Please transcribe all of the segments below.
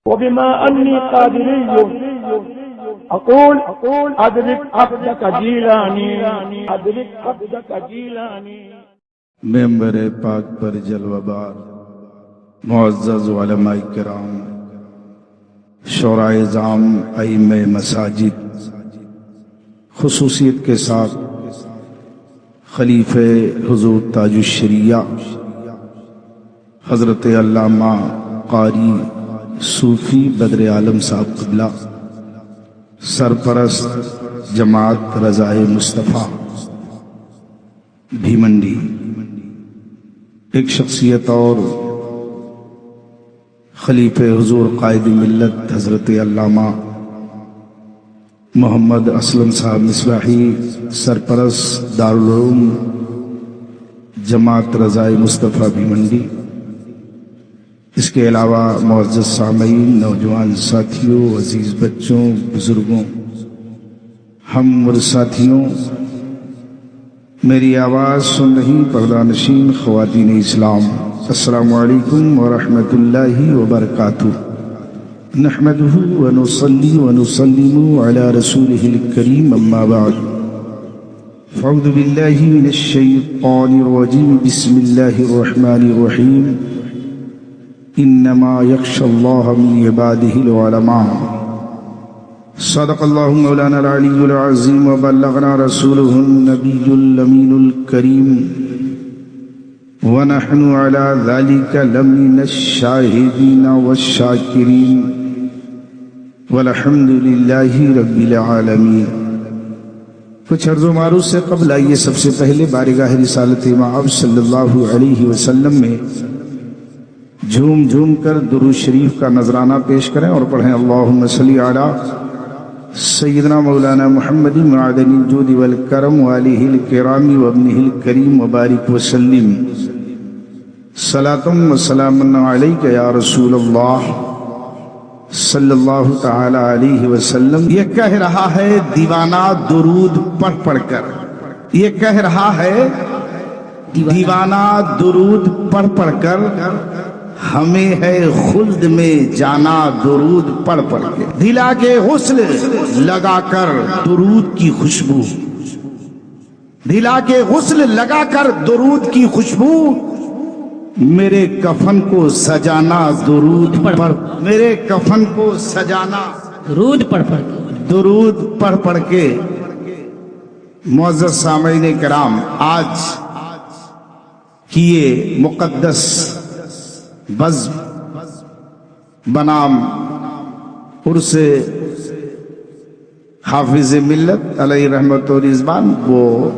وبما أني قادري أقول أدرك عبدك جيلاني أدرك عبدك جيلاني. ممبر پاک پر جلوہ بار معزز علماء کرام، شورائے عظام، ائمہ مساجد، خصوصیت کے ساتھ خلیفہ حضور تاج الشریعہ حضرت علامہ قاری صوفی بدر عالم صاحب قبلہ، سرپرست جماعت رضائے مصطفیٰ بھیمنڈی، ایک شخصیت اور خلیفہ حضور قائد ملت حضرت علامہ محمد اسلم صاحب مصباحی، سرپرست دارالعلوم جماعت رضائے مصطفیٰ بھیمنڈی، اس کے علاوہ معزز سامعین، نوجوان ساتھیوں، عزیز بچوں، بزرگوں، ہم اور ساتھیوں، میری آواز سن رہی پردہ نشین خواتین اسلام، السلام علیکم ورحمۃ اللہ وبرکاتہ. نحمده ونصلي ونسلم على رسوله الكريم، اما بعد، فاعوذ باللہ من الشیطان الرجیم، بسم اللہ الرحمن الرحیم. انما یخشی اللہ من عباده العلماء. صدق اللہ مولانا العلی العظیم وبلغنا رسوله النبی الامین الکریم، ونحن على ذلك لمن الشاہدین والشاکرین، والحمد للہ رب العالمین. کچھ عرض و معروض سے قبل آئیے سب سے پہلے بارگاہ رسالت مآب صلی اللہ علیہ وسلم میں جھوم جھوم کر درود شریف کا نذرانہ پیش کریں اور پڑھیں اللہم صلی علی سیدنا مولانا محمد معدن الجود والکرم وآلہ الکرام وابنہ الکریم وبارک وسلم. صلاۃ و سلام علیک یا رسول اللہ صلی اللہ تعالی علیہ وسلم. یہ کہہ رہا ہے دیوانہ درود پڑھ پڑھ کر، یہ کہہ رہا ہے دیوانہ درود پڑھ پڑھ کر، ہمیں ہے خلد میں جانا درود پڑھ پڑھ کے. دلا کے غسل لگا کر درود کی خوشبو، دلا کے غسل لگا کر درود کی خوشبو، میرے کفن کو سجانا درود پڑھ، میرے کفن کو سجانا درود پڑھ پڑھ کے، درود پڑھ پڑھ کے. معزز سامعین کرام، آج کی یہ مقدس بزم بنام عرس حافظ ملت علیہ رحمت و رضوان، وہ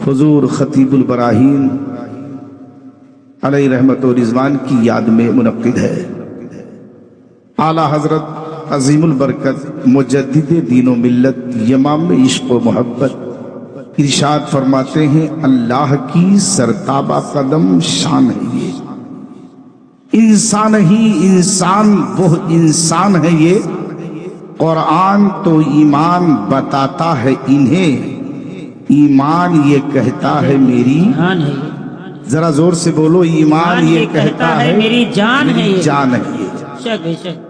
حضور خطیب البراہین علیہ رحمت و رضوان کی یاد میں منعقد ہے. اعلیٰ حضرت عظیم البرکت مجدد دین و ملت، امام عشق و محبت، ارشاد فرماتے ہیں اللہ کی سرتابہ قدم شان ہے یہ، انسان ہی انسان وہ انسان ہے یہ، قرآن تو ایمان بتاتا ہے انہیں، ایمان یہ کہتا ہے میری جان ہے یہ، ذرا زور سے بولو، ایمان یہ کہتا ہے میری جان ہے یہ، جان ہے یہ. شک بے شک.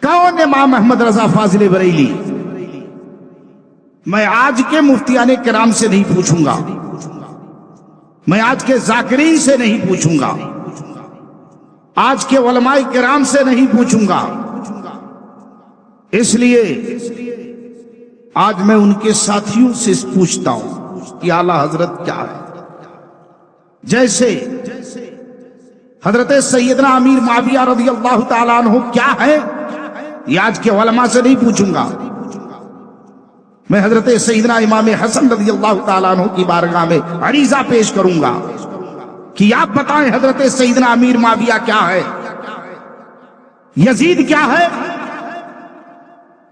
کون امام محمد رضا فاضل بریلی؟ میں آج کے مفتیان کرام سے نہیں پوچھوں گا، میں آج کے ذاکرین سے نہیں پوچھوں گا، آج کے علماء کرام سے نہیں پوچھوں گا. اس لیے آج میں ان کے ساتھیوں سے پوچھتا ہوں کہ اعلیٰ حضرت کیا ہے. جیسے حضرت سیدنا امیر معاویہ رضی اللہ تعالیٰ عنہ کیا ہے، یہ آج کے علماء سے نہیں پوچھوں گا. میں حضرت سیدنا امام حسن رضی اللہ تعالیٰ عنہ کی بارگاہ میں عریضہ پیش کروں گا کہ آپ بتائیں حضرت سیدنا امیر معاویہ کیا ہے، یزید کیا ہے.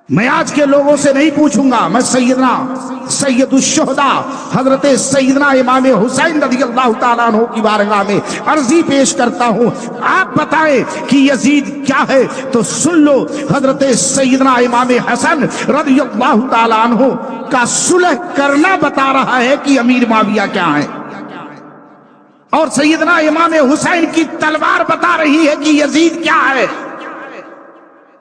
میں آج کے لوگوں سے نہیں پوچھوں گا، میں سیدنا سید الشہداء حضرت سیدنا امام حسین رضی اللہ تعالیٰ عنہ کی بارگاہ میں عرضی پیش کرتا ہوں، آپ بتائیں کہ یزید کیا ہے. تو سن لو، حضرت سیدنا امام حسن رضی اللہ تعالیٰ عنہ کا صلح کرنا بتا رہا ہے کہ امیر معاویہ کیا ہے، اور سیدنا امام حسین کی تلوار بتا رہی ہے کہ یزید کیا ہے.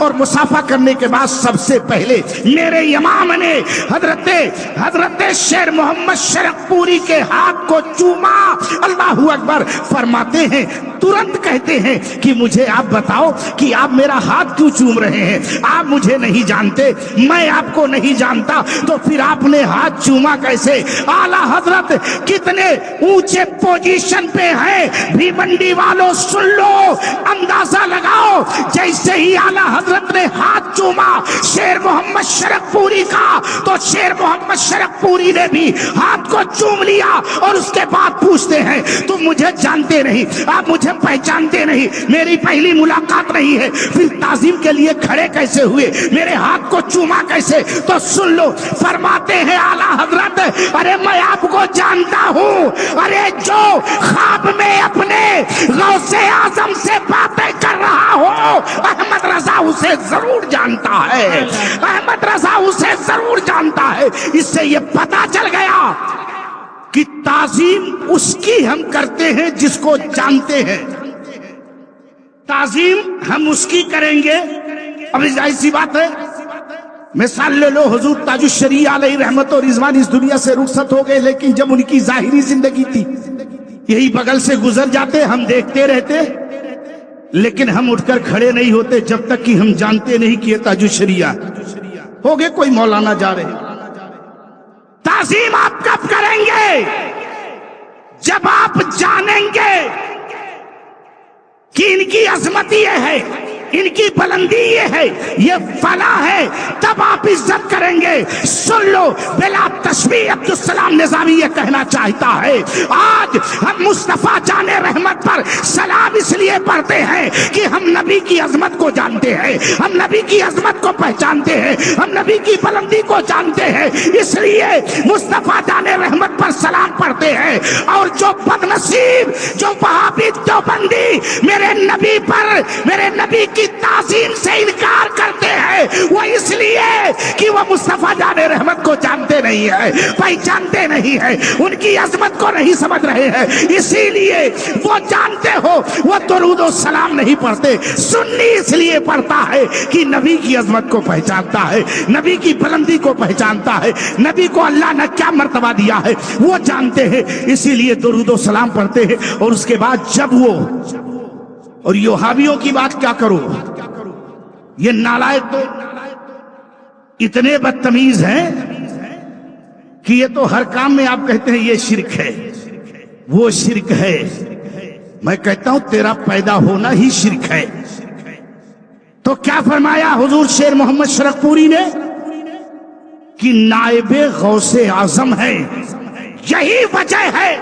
اور مسافہ کرنے کے بعد سب سے پہلے میرے امام نے حضرت شیر محمد شرق پوری کے ہاتھ کو چوما. اللہ اکبر. فرماتے ہیں ترنت کہتے ہیں کہ مجھے آپ بتاؤ کہ آپ میرا ہاتھ کیوں چوم رہے ہیں؟ آپ مجھے نہیں جانتے، میں آپ کو نہیں جانتا، تو پھر آپ نے ہاتھ چوما کیسے؟ اعلیٰ حضرت کتنے اونچے پوزیشن پہ ہیں، بھیونڈی والوں سن لو، اندازہ لگاؤ. جیسے ہی اعلیٰ حضرت نے ہاتھ چوما شیر محمد شرق پوری کا، تو شیر محمد شرق پوری نے بھی ہاتھ کو چوم لیا اور اس کے بعد پوچھتے ہیں تم مجھے جانتے نہیں، آپ مجھے پہچانتے نہیں، میری پہلی ملاقات نہیں ہے، پھر تعظیم کے لیے کھڑے کیسے ہوئے، میرے ہاتھ کو چوما کیسے؟ تو سن لو. فرماتے ہیں اعلیٰ حضرت ارے میں آپ کو جانتا ہوں، ارے جو خواب میں اپنے غوث اعظم سے باتیں کر رہا ہو احمد رضا اسے ضرور جانتا ہے، احمد رضا اسے ضرور جانتا ہے. اس سے یہ پتا چل گیا کہ تعظیم اس کی ہم کرتے ہیں جس کو جانتے ہیں، تعظیم ہم اس کی کریں گے. اب ظاہر سی بات ہے، مثال لے لو، حضور تاج الشریعہ علیہ رحمت و رضوان اس دنیا سے رخصت ہو گئے، لیکن جب ان کی ظاہری زندگی تھی یہی بغل سے گزر جاتے، ہم دیکھتے رہتے، لیکن ہم اٹھ کر کھڑے نہیں ہوتے جب تک کہ ہم جانتے نہیں کہ یہ تاج الشریعہ ہو گئے کوئی مولانا جا رہے. تعظیم آپ کب کریں گے؟ جب آپ جانیں گے کہ ان کی عظمت یہ ہے، ان کی بلندی یہ ہے، یہ فلاں ہے، تب آپ عزت کریں گے. سن لو، بلا تشبیہ عبدالسلام نظامی یہ کہنا چاہتا ہے آج ہم مصطفیٰ جان رحمت پر سلام اس لیے پڑھتے ہیں کہ ہم نبی کی عظمت کو جانتے ہیں، ہم نبی کی عظمت کو پہچانتے ہیں، ہم نبی کی بلندی کو جانتے ہیں، اس لیے مصطفیٰ جان رحمت پر سلام پڑھتے ہیں. اور جو بدنصیب، جو وہابی دیوبندی میرے نبی پر، میرے نبی کی تعظیم سے انکار کرتے ہیں، وہ اس لیے کہ وہ مصطفیٰ جان رحمت کو جانتے نہیں ہیں، پہچانتے نہیں ہیں، ان کی عظمت کو نہیں سمجھ رہے ہیں. اسی لیے وہ جانتے ہو وہ درود و سلام نہیں پڑھتے. سنی اس لیے پڑھتا ہے کہ نبی کی عظمت کو پہچانتا ہے، نبی کی بلندی کو پہچانتا ہے، نبی کو اللہ نے کیا مرتبہ دیا ہے وہ جانتے ہیں، اسی لیے درود و سلام پڑھتے ہیں. اور اس کے بعد جب وہ، اور یہ وہابیوں کی بات کیا کرو، یہ نالائق تو اتنے بدتمیز ہیں کہ یہ تو ہر کام میں آپ کہتے ہیں یہ شرک ہے، وہ شرک ہے. میں کہتا ہوں تیرا پیدا ہونا ہی شرک ہے. تو کیا فرمایا حضور شیر محمد شرق پوری نے کہ نائب غوث اعظم ہے. یہی وجہ ہے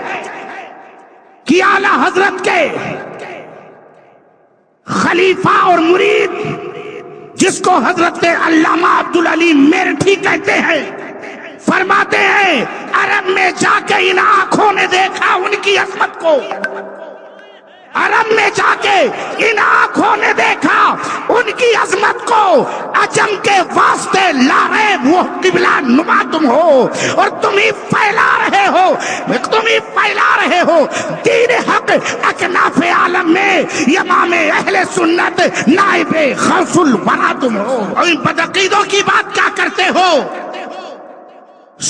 کہ اعلیٰ حضرت کے خلیفہ اور مرید جس کو حضرت علامہ عبدالعلی میرٹھی کہتے ہیں، فرماتے ہیں عرب میں جا کے ان آنکھوں نے دیکھا ان کی عظمت کو، عرب میں جا کے ان آنکھوں نے دیکھا ان کی عظمت کو. عجم کے واسطے لاریب وہ قبلہ نما تم ہو، اور تم ہی پھیلا رہے ہو، تم ہی پھیلا رہے ہو دین حق. اکناف عالم میں امام اہل سنت نائب غوث الورا تم ہو. اور ان بدعقیدوں کی بات کیا کرتے ہو؟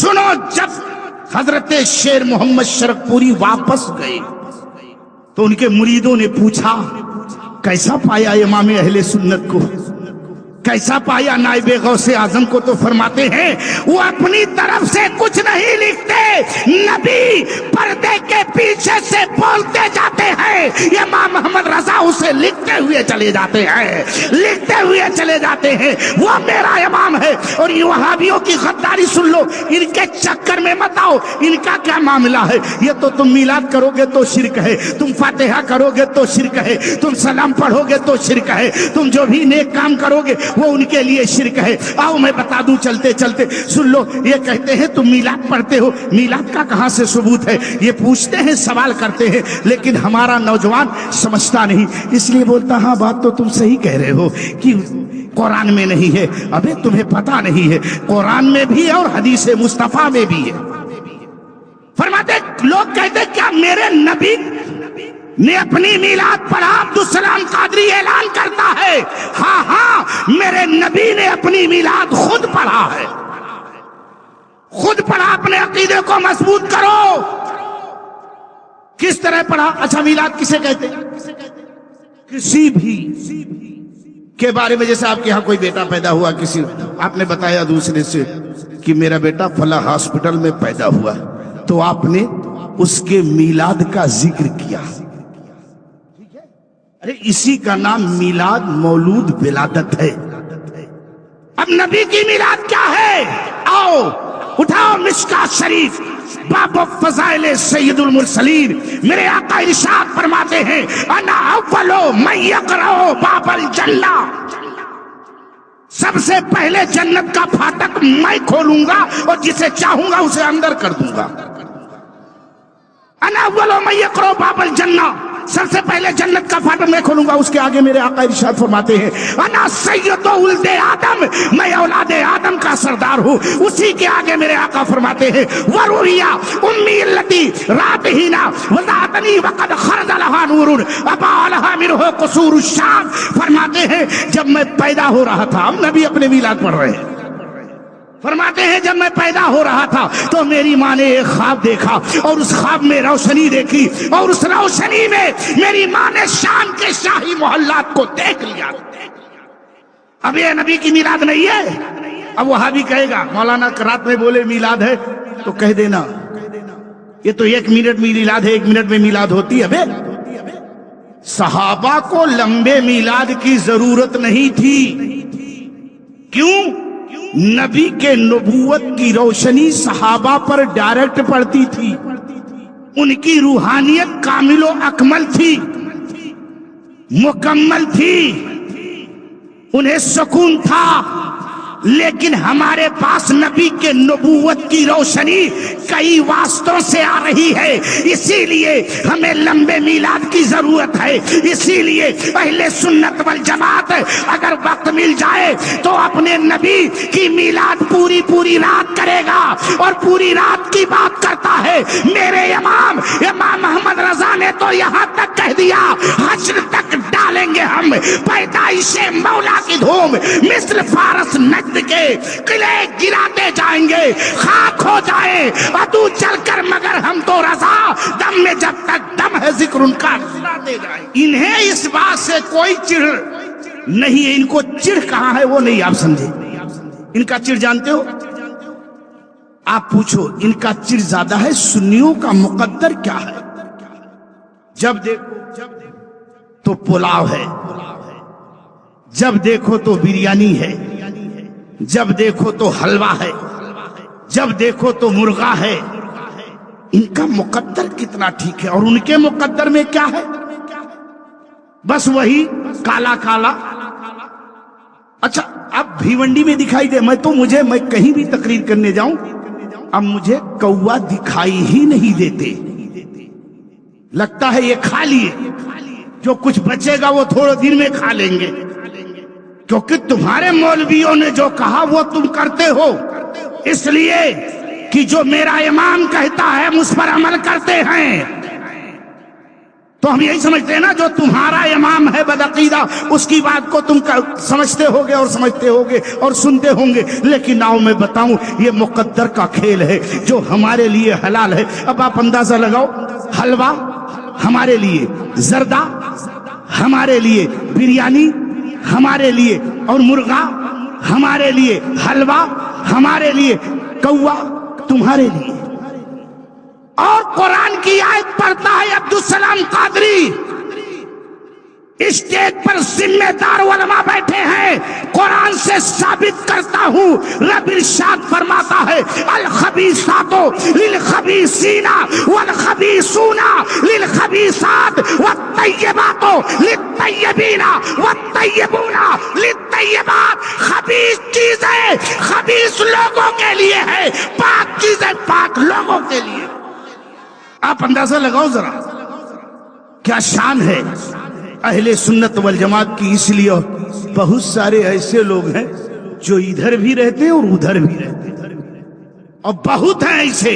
سنو، جب حضرت شیر محمد شرق پوری واپس گئے تو ان کے مریدوں نے پوچھا کیسا پایا امام اہل سنت کو، کیسا پایا نائب غوث اعظم کو؟ تو فرماتے ہیں وہ اپنی طرف سے کچھ نہیں لکھتے، نبی پردے کے پیچھے سے بولتے جاتے ہیں، امام محمد رضا اسے لکھتے ہوئے چلے جاتے ہیں، لکھتے ہوئے چلے جاتے ہیں، وہ میرا امام ہے. اور یہ وہابیوں کی غداری سن لو، ان کے چکر میں مت آؤ. ان کا کیا معاملہ ہے؟ یہ تو تم میلاد کرو گے تو شرک ہے، تم فاتحہ کرو گے تو شرک ہے، تم سلام پڑھو گے تو شرک ہے، تم جو بھی نیک کام کرو گے وہ ان کے لیے شرک ہے. آؤ میں بتا دوں چلتے چلتے. سن لو، یہ کہتے ہیں تم میلاد پڑھتے ہو، میلاد کا کہاں سے ثبوت ہے؟ یہ پوچھتے ہیں، سوال کرتے ہیں، لیکن ہمارا نوجوان سمجھتا نہیں، اس لیے بولتا ہاں بات تو تم صحیح کہہ رہے ہو کہ قرآن میں نہیں ہے. ابھی تمہیں پتا نہیں ہے، قرآن میں بھی ہے اور حدیث مصطفیٰ میں بھی ہے. فرماتے لوگ کہتے کیا میرے نبی نے اپنی میلاد پر عبدالسلام قادری اعلان کرتا ہے، ہاں ہاں میرے نبی نے اپنی میلاد خود پڑھا ہے، خود پڑھا، اپنے عقیدے کو مضبوط کرو۔ کس طرح پڑھا؟ اچھا میلاد کسے کہتے ہیں؟ کسی بھی کے بارے میں، جیسے آپ کے ہاں کوئی بیٹا پیدا ہوا، کسی آپ نے بتایا دوسرے سے کہ میرا بیٹا فلاں ہاسپٹل میں پیدا ہوا، تو آپ نے اس کے میلاد کا ذکر کیا، ارے اسی کا نام میلاد، مولود، ولادت ہے۔ اب نبی کی میلاد کیا ہے؟ آؤ اٹھاؤ مشکات شریف، باب فضائل سید المرسلین، میرے آقا ارشاد فرماتے ہیں انا اول من یقرأ باب الجنہ، سب سے پہلے جنت کا پھاٹک میں کھولوں گا اور جسے چاہوں گا اسے اندر کر دوں گا۔ انا اول من یقرأ باب الجنہ، سب سے پہلے جنت کا پھاٹک میں کھولوں گا۔ اس کے آگے میرے آقا ارشاد فرماتے ہیں انا سید ولد آدم، میں اولاد آدم کا سردار ہوں۔ اسی کے آگے میرے آقا فرماتے ہیں ورویا امی التی راتہینا وذاتنی وقد خرج لہا نور ابا لہا منہ قصور الشام، فرماتے ہیں جب میں پیدا ہو رہا تھا، ہم نبی اپنے میلاد پڑھ رہے ہیں، فرماتے ہیں جب میں پیدا ہو رہا تھا تو میری ماں نے ایک خواب دیکھا اور اس خواب میں روشنی دیکھی، اور اس روشنی میں میری ماں نے شام کے شاہی محلات کو دیکھ لیا۔ اب یہ نبی کی میلاد نہیں ہے؟ اب وہابی کہے گا مولانا رات میں بولے میلاد ہے تو کہہ دینا یہ تو 1 منٹ میں میلاد ہے، 1 منٹ میں میلاد ہوتی ہے۔ صحابہ کو لمبے میلاد کی ضرورت نہیں تھی، کیوں؟ نبی کے نبوت کی روشنی صحابہ پر ڈائریکٹ پڑتی تھی، ان کی روحانیت کامل و اکمل تھی، مکمل تھی، انہیں سکون تھا۔ لیکن ہمارے پاس نبی کے نبوت کی روشنی کئی واسطوں سے آ رہی ہے، اسی لیے ہمیں لمبے میلاد کی ضرورت ہے۔ اسی لیے اہل سنت والجماعت اگر وقت مل جائے تو اپنے نبی کی میلاد پوری رات کرے گا، اور پوری رات کی بات کرتا ہے۔ میرے امام محمد رضا نے تو یہاں تک کہہ دیا حشر تک ڈالیں گے ہم پیدائش مولا کی دھوم، مثل فارس نجد کے قلعے گراتے جائیں گے، خاک ہو جائے عدو چل کر، مگر ہم تو رضا، دم میں جب تک دم ہے ذکر ان کا سناتے جائیں۔ انہیں اس بات سے کوئی چڑ نہیں ہے، ان کو چڑ کہاں ہے وہ نہیں آپ سمجھے۔ ان کا چڑ جانتے ہو؟ آپ پوچھو ان کا چڑ زیادہ ہے سنیوں کا مقدر کیا ہے؟ جب دیکھو تو پلاؤ ہے، جب دیکھو تو بریانی ہے، جب دیکھو تو حلوہ ہے، جب دیکھو تو مرغا ہے۔ ان کا مقدر کتنا ٹھیک ہے، اور ان کے مقدر میں کیا ہے؟ بس وہی کالا کالا۔ اچھا اب بھیونڈی میں دکھائی دے، میں کہیں بھی تقریر کرنے جاؤں اب مجھے کوا دکھائی ہی نہیں دیتے، لگتا ہے یہ کھا لیے، جو کچھ بچے گا وہ تھوڑے دن میں کھا لیں گے، کیونکہ تمہارے مولویوں نے جو کہا وہ تم کرتے ہو، اس لیے کہ جو میرا امام کہتا ہے ہم اس پر عمل کرتے ہیں۔ تو ہم یہی سمجھتے ہیں نا جو تمہارا امام ہے بدعقیدہ اس کی بات کو تم سمجھتے ہوگے اور سمجھتے ہوگے اور سنتے ہوں گے، لیکن آؤ میں بتاؤں یہ مقدر کا کھیل ہے جو ہمارے لیے حلال ہے۔ اب آپ اندازہ لگاؤ، حلوہ ہمارے لیے، زردہ ہمارے لیے، بریانی ہمارے لیے، اور مرغا ہمارے لیے، حلوہ ہمارے لیے، کوا تمہارے لیے۔ اور قرآن کی آیت پڑھتا ہے عبدالسلام قادری، اسٹیج پر ذمہ دار علماء بیٹھے ہیں، قرآن سے ثابت کرتا ہوں، رب ارشاد فرماتا ہے الخبیثات للخبیثین والخبیثون للخبیثات والطیبات للطیبین والطیبون للطیبات۔ خبیث چیزیں خبیث لوگوں کے لیے ہے، پاک چیزیں پاک لوگوں کے لیے۔ آپ اندازہ لگاؤ ذرا کیا شان ہے اہل سنت والجماعت کی۔ اس لیے بہت سارے ایسے لوگ ہیں جو ادھر بھی رہتے ہیں اور ادھر بھی رہتے ہیں، اور بہت ہیں ایسے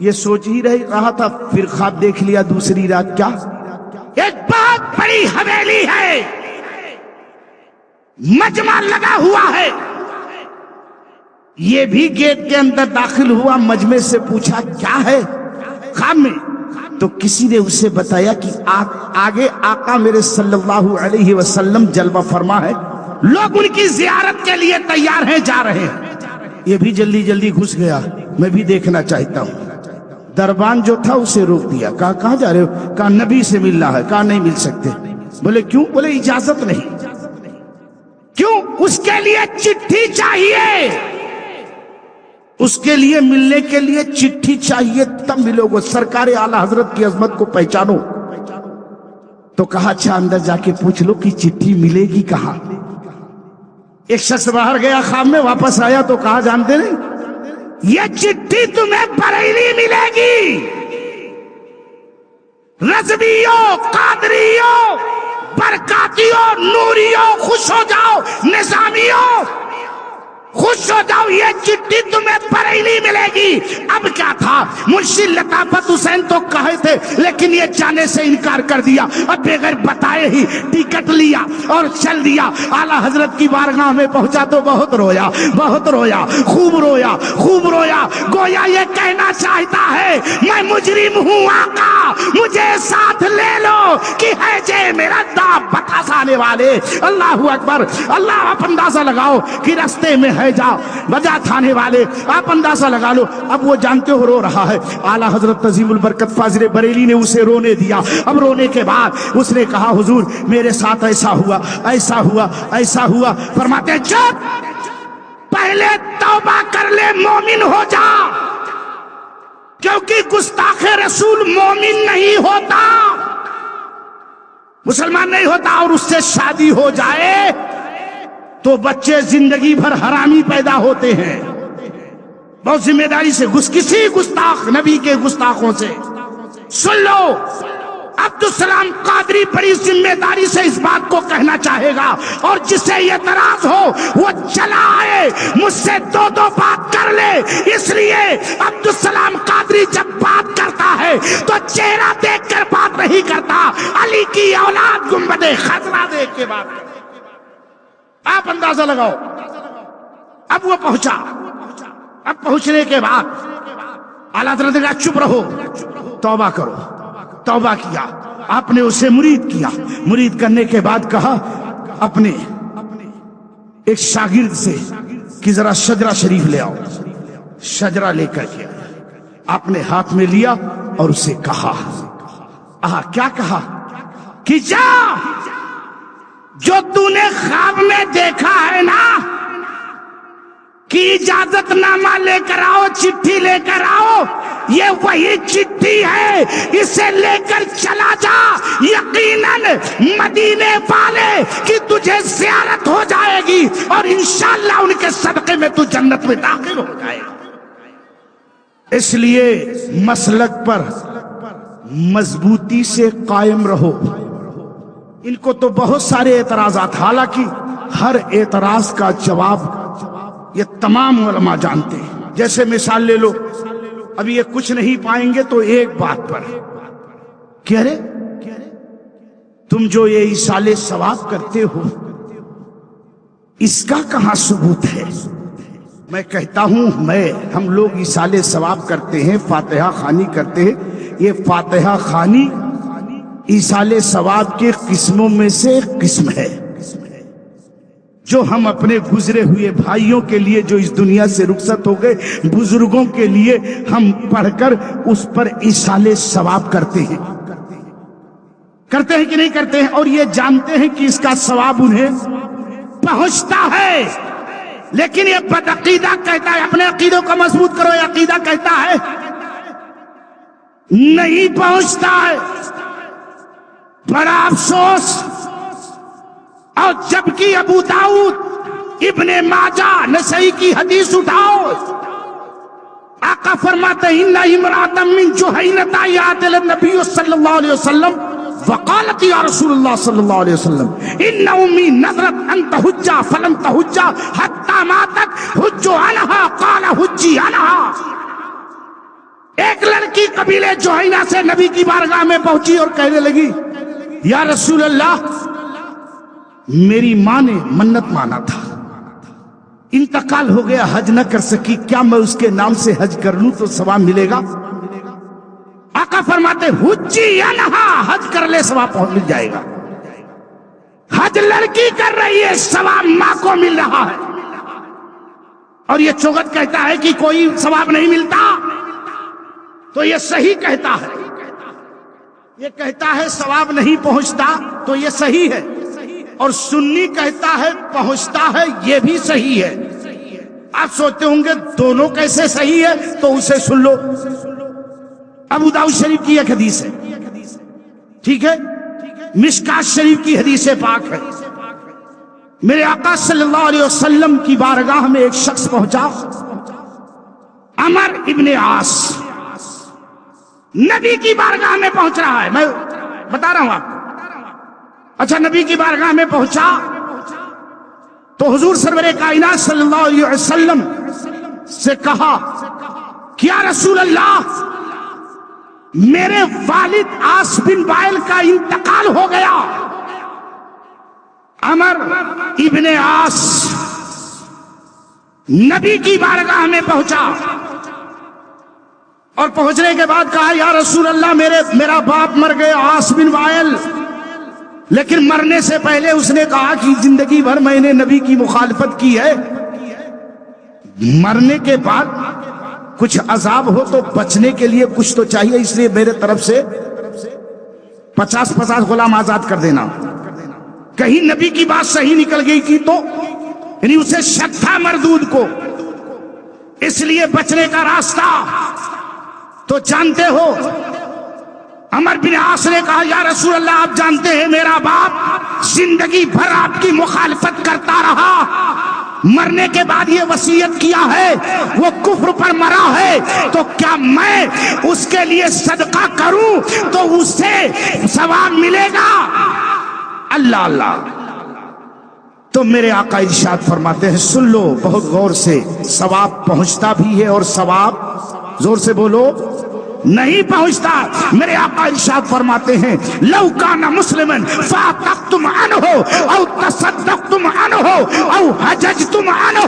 یہ سوچ ہی رہا تھا، پھر خواب دیکھ لیا دوسری رات. کیا؟ ایک بہت بڑی حویلی ہے، مجمع لگا ہوا ہے. یہ بھی گیٹ کے اندر داخل ہوا، مجمع سے پوچھا کیا ہے خواب میں؟ تو کسی نے اسے بتایا کہ آگے آقا میرے صلی اللہ علیہ وسلم جلوہ فرما ہے، لوگ ان کی زیارت کے لیے تیار ہیں، جا رہے ہیں. یہ بھی جلدی جلدی گھس گیا، میں بھی دیکھنا چاہتا ہوں. دربان جو تھا اسے روک دیا، کہا کہاں جا رہے ہو؟ کہا نبی سے ملنا ہے. کہا نہیں مل سکتے. بولے کیوں؟ بولے اجازت نہیں. کیوں؟ اس کے لیے چٹھی چاہیے، اس کے لیے ملنے کے لیے چٹھی چاہیے، تب ملو گے. سرکار اعلی حضرت کی عظمت کو پہچانو. تو کہا اچھا اندر جا کے پوچھ لو کہ چٹھی ملے گی کہاں. ایک شخص باہر گیا خواب میں، واپس آیا تو کہا جانتے نہیں، یہ چٹھی تمہیں بریلی ملے گی. رضویوں، قادریوں، برکاتیوں، نوریوں، خوش ہو جاؤ. نظامیوں خوش ہو جاؤ، یہ چٹھی تمہیں بریلی ملے گی. اب کیا تھا، منشی لطافت حسین تو کہے تھے لیکن یہ جانے سے انکار کر دیا. اب بغیر بتائے ہی ٹکٹ لیا اور چل دیا. اعلیٰ حضرت کی بارگاہ میں پہنچا تو بہت رویا، بہت رویا، خوب رویا، خوب رویا. گویا یہ کہنا چاہتا ہے میں مجرم ہوں آقا، مجھے ساتھ لے لو کہ ہے جے میرا دام بتاسانے والے. اللہ اکبر. اللہ، آپ اندازہ لگاؤ کہ رستے میں ہے جا بجا تھانے والے، آپ اندازہ لگا لو. اب وہ جانتے ہو رو رہا ہے. اعلیٰ حضرت عظیم البرکت فاضل بریلی نے اسے رونے دیا. اب رونے کے بعد اس نے کہا حضور میرے ساتھ ایسا ہوا، ایسا ہوا، ایسا ہوا. فرماتے چپ، پہلے توبہ کر لے، مومن ہو جا. کیونکہ گستاخ رسول مومن نہیں ہوتا، مسلمان نہیں ہوتا، اور اس سے شادی ہو جائے تو بچے زندگی بھر حرامی پیدا ہوتے ہیں. بہت ذمہ داری سے کسی گستاخ نبی کے گستاخوں سے سن لو. عبدالسلام قادری بڑی ذمہ داری سے اس بات کو کہنا چاہے گا، اور جسے اعتراض ہو وہ چلا آئے، مجھ سے دو بات کر لے. اس لیے عبدالسلام قادری جب بات کرتا ہے تو چہرہ دیکھ کر بات نہیں کرتا، علی کی اولاد گنبد خضرا دیکھ کے بات کرتا. آپ اندازہ لگاؤ. اب وہ پہنچا. اب پہنچنے کے بعد اعلیٰ حضرت نے کہا چپ رہو، توبہ کرو. توبہ کیا. آپ نے اسے مرید کیا. مرید کرنے کے بعد کہا اپنے ایک شاگرد سے کہ ذرا شجرہ شریف لے آؤ. شجرہ لے کر کے آپ نے ہاتھ میں لیا اور اسے کہا کیا کہا کہ جا، جو تو نے خواب میں دیکھا ہے نا کہ اجازت نامہ لے کر آؤ، چٹھی لے کر آؤ، یہ وہی چٹھی ہے، اسے لے کر چلا جا. یقیناً مدینے والے کی تجھے زیارت ہو جائے گی اور انشاءاللہ ان کے صدقے میں تو جنت میں داخل ہو جائے گا. اس لیے مسلک پر مضبوطی سے قائم رہو. ان کو تو بہت سارے اعتراضات، حالانکہ ہر اعتراض کا جواب یہ تمام علماء جانتے ہیں. جیسے مثال لے لو، ابھی یہ کچھ نہیں پائیں گے تو ایک بات پر کہہ رہے تم جو یہ ایصال ثواب کرتے ہو اس کا کہاں ثبوت ہے؟ میں کہتا ہوں ہم لوگ ایصال ثواب کرتے ہیں، فاتحہ خوانی کرتے ہیں. یہ فاتحہ خوانی ایصال ثواب کے قسموں میں سے ایک قسم ہے جو ہم اپنے گزرے ہوئے بھائیوں کے لیے جو اس دنیا سے رخصت ہو گئے، بزرگوں کے لیے ہم پڑھ کر اس پر ایصال ثواب کرتے ہیں. کرتے ہیں کہ نہیں کرتے ہیں؟ اور یہ جانتے ہیں کہ اس کا ثواب انہیں پہنچتا ہے. لیکن یہ بدعقیدہ کہتا ہے اپنے عقیدوں کو مضبوط کرو، یہ عقیدہ کہتا ہے نہیں پہنچتا ہے. بڑا افسوس. اور جبکہ ابو داؤد، ابن ماجہ، نسائی کی حدیث اٹھاؤ، آقا فرماتے ہیں ان امرأة من جہینہ یات النبی صلی اللہ علیہ وسلم وقالت یا رسول اللہ صلی اللہ علیہ وسلم ان امی نظرت ان تحج فلم تحج حتی ماتت حج عنہا قال حجی عنہا. ایک لڑکی قبیلے جوہینہ سے نبی کی بارگاہ میں پہنچی اور کہنے لگی یا رسول اللہ میری ماں نے منت مانا تھا، انتقال ہو گیا، حج نہ کر سکی، کیا میں اس کے نام سے حج کر لوں تو ثواب ملے گا؟ آقا فرماتے حجی ینہا، حج کر لے ثواب مل جائے گا۔ حج لڑکی کر رہی ہے، ثواب ماں کو مل رہا ہے، اور یہ چغت کہتا ہے کہ کوئی ثواب نہیں ملتا، تو یہ صحیح کہتا ہے، یہ کہتا ہے ثواب نہیں پہنچتا تو یہ صحیح ہے، اور سنی کہتا ہے پہنچتا ہے، یہ بھی صحیح ہے۔ آپ سوچتے ہوں گے دونوں کیسے صحیح ہے، تو اسے سن لو۔ ابو داؤد شریف کی ایک حدیث ہے، ٹھیک ہے، مشکات شریف کی حدیث پاک ہے، میرے آقا صلی اللہ علیہ وسلم کی بارگاہ میں ایک شخص پہنچا، عمر ابن عاص، نبی کی بارگاہ میں پہنچ رہا ہے، میں بتا رہا ہوں آپ کو۔ اچھا، نبی کی بارگاہ میں پہنچا تو حضور سرور کائنات صلی اللہ علیہ وسلم سے کہا کہ یا رسول اللہ میرے والد عاص بن وائل کا انتقال ہو گیا۔ عمر ابن عاص نبی کی بارگاہ میں پہنچا اور پہنچنے کے بعد کہا یا رسول اللہ میرا باپ مر گیا عاص بن وائل، لیکن مرنے سے پہلے اس نے کہا کہ زندگی بھر میں نے نبی کی مخالفت کی ہے، مرنے کے بعد کچھ عذاب ہو تو بچنے کے لیے کچھ تو چاہیے، اس لیے میرے طرف سے 50 غلام آزاد کر دینا۔ کہیں نبی کی بات صحیح نکل گئی کی تو یعنی اسے شک تھا مردود کو، اس لیے بچنے کا راستہ تو جانتے ہو۔ عمر بن عاص نے کہا یا رسول اللہ آپ جانتے ہیں میرا باپ زندگی بھر آپ کی مخالفت کرتا رہا، مرنے کے بعد یہ وصیت کیا ہے، وہ کفر پر مرا ہے، تو کیا میں اس کے لیے صدقہ کروں تو اسے ثواب ملے گا؟ اللہ اللہ۔ تو میرے آقا ارشاد فرماتے ہیں سن لو بہت غور سے، ثواب پہنچتا بھی ہے اور ثواب زور سے بولو نہیں پہنچتا۔ میرے آقا ارشاد فرماتے ہیں لو کان مسلمن فاتقتم عنہ او تصدقتم عنہ او حججتم عنہ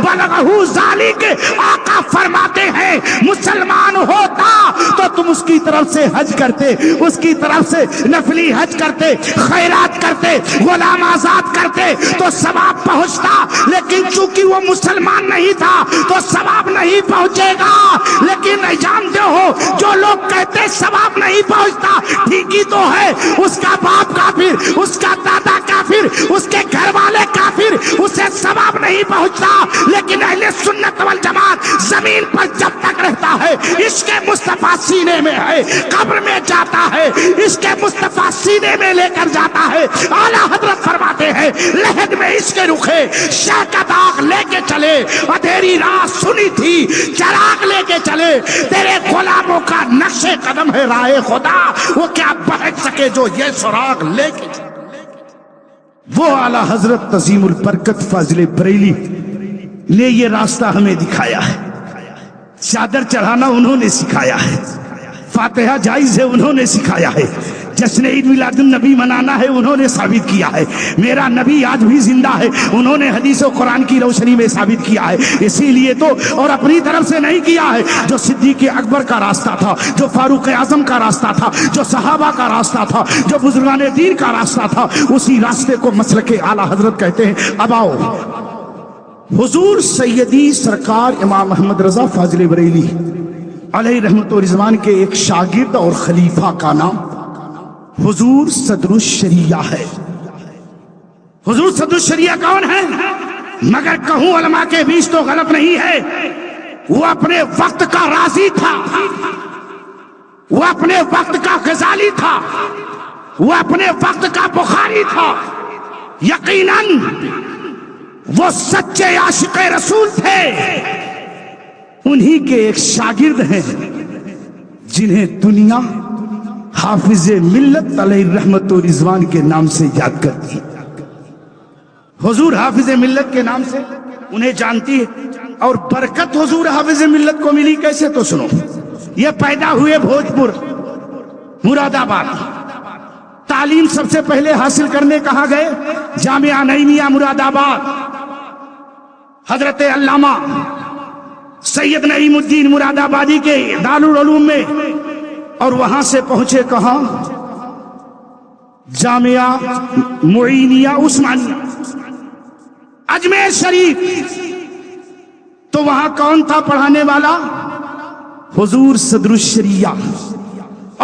بلغہ ذالک، آقا فرماتے ہیں مسلمان ہوتا تو تم اس کی طرف سے حج کرتے، اس کی طرف سے نفلی حج کرتے، خیرات کرتے، غلام آزاد کرتے تو ثواب پہنچتا، لیکن چونکہ وہ مسلمان نہیں تھا تو ثواب نہیں پہنچے گا۔ لیکن جانتے ہو جو لوگ کہتے ثواب نہیں پہنچتا، ٹھیک ہی تو ہے، اس کا باپ کافر، اس کا دادا کافر، اس کے گھر والے کافر، اسے ثواب نہیں پہنچتا، لیکن اہل سنت والجماعت زمین پر جب تک رہتا ہے عشق مصطفیٰ سینے میں ہے، قبر میں جاتا ہے عشق مصطفیٰ سینے میں لے کر جاتا ہے۔ اعلیٰ حضرت فرماتے ہیں لہد میں عشق رخے شہ کا داغ لے کے چلے، اندھیری رات سنی تھی چراغ لے کے چلے، تیرے غلاموں کا نقش قدم ہے راہ خدا، وہ کیا بہت سکے جو یہ سراغ لے کے چلے۔ وہ اعلیٰ حضرت عظیم البرکت فاضل بریلی نے یہ راستہ ہمیں دکھایا ہے، چادر چڑھانا انہوں نے سکھایا ہے، فاتحہ جائز ہے انہوں نے سکھایا ہے، جشن عید میلاد النبی منانا ہے انہوں نے ثابت کیا ہے، میرا نبی آج بھی زندہ ہے انہوں نے حدیث و قرآن کی روشنی میں ثابت کیا ہے۔ اسی لیے تو اور اپنی طرف سے نہیں کیا ہے، جو صدیق اکبر کا راستہ تھا، جو فاروق اعظم کا راستہ تھا، جو صحابہ کا راستہ تھا، جو بزرگان دین کا راستہ تھا، اسی راستے کو مسلک اعلیٰ حضرت کہتے ہیں۔ اب آؤ، حضور سیدی سرکار امام محمد رضا فاضل بریلی علیہ رحمت و رضوان کے ایک شاگرد اور خلیفہ کا نام حضور صدر الشریعہ ہے۔ حضور صدر الشریعہ کون ہے؟ مگر کہوں علماء کے بیچ تو غلط نہیں ہے، وہ اپنے وقت کا راضی تھا، وہ اپنے وقت کا غزالی تھا، وہ اپنے وقت کا بخاری تھا، یقیناً وہ سچے عاشق رسول تھے۔ انہی کے ایک شاگرد ہیں جنہیں دنیا حافظ ملت علیہ رحمت و رضوان کے نام سے یاد کرتی ہے۔ حضور حافظ ملت کے نام سے انہیں جانتی ہے، اور برکت حضور حافظ ملت کو ملی کیسے تو سنو۔ یہ پیدا ہوئے بھوجپور مراد آباد. تعلیم سب سے پہلے حاصل کرنے کہاں گئے؟ جامعہ نعیمیہ مراد آباد. حضرت علامہ سید نعیم الدین مراد آبادی کے دارالعلوم میں، اور وہاں سے پہنچے کہاں؟ جامعہ معینیہ عثمانیہ اجمیر شریف. تو وہاں کون تھا پڑھانے والا؟ حضور صدر الشریعہ.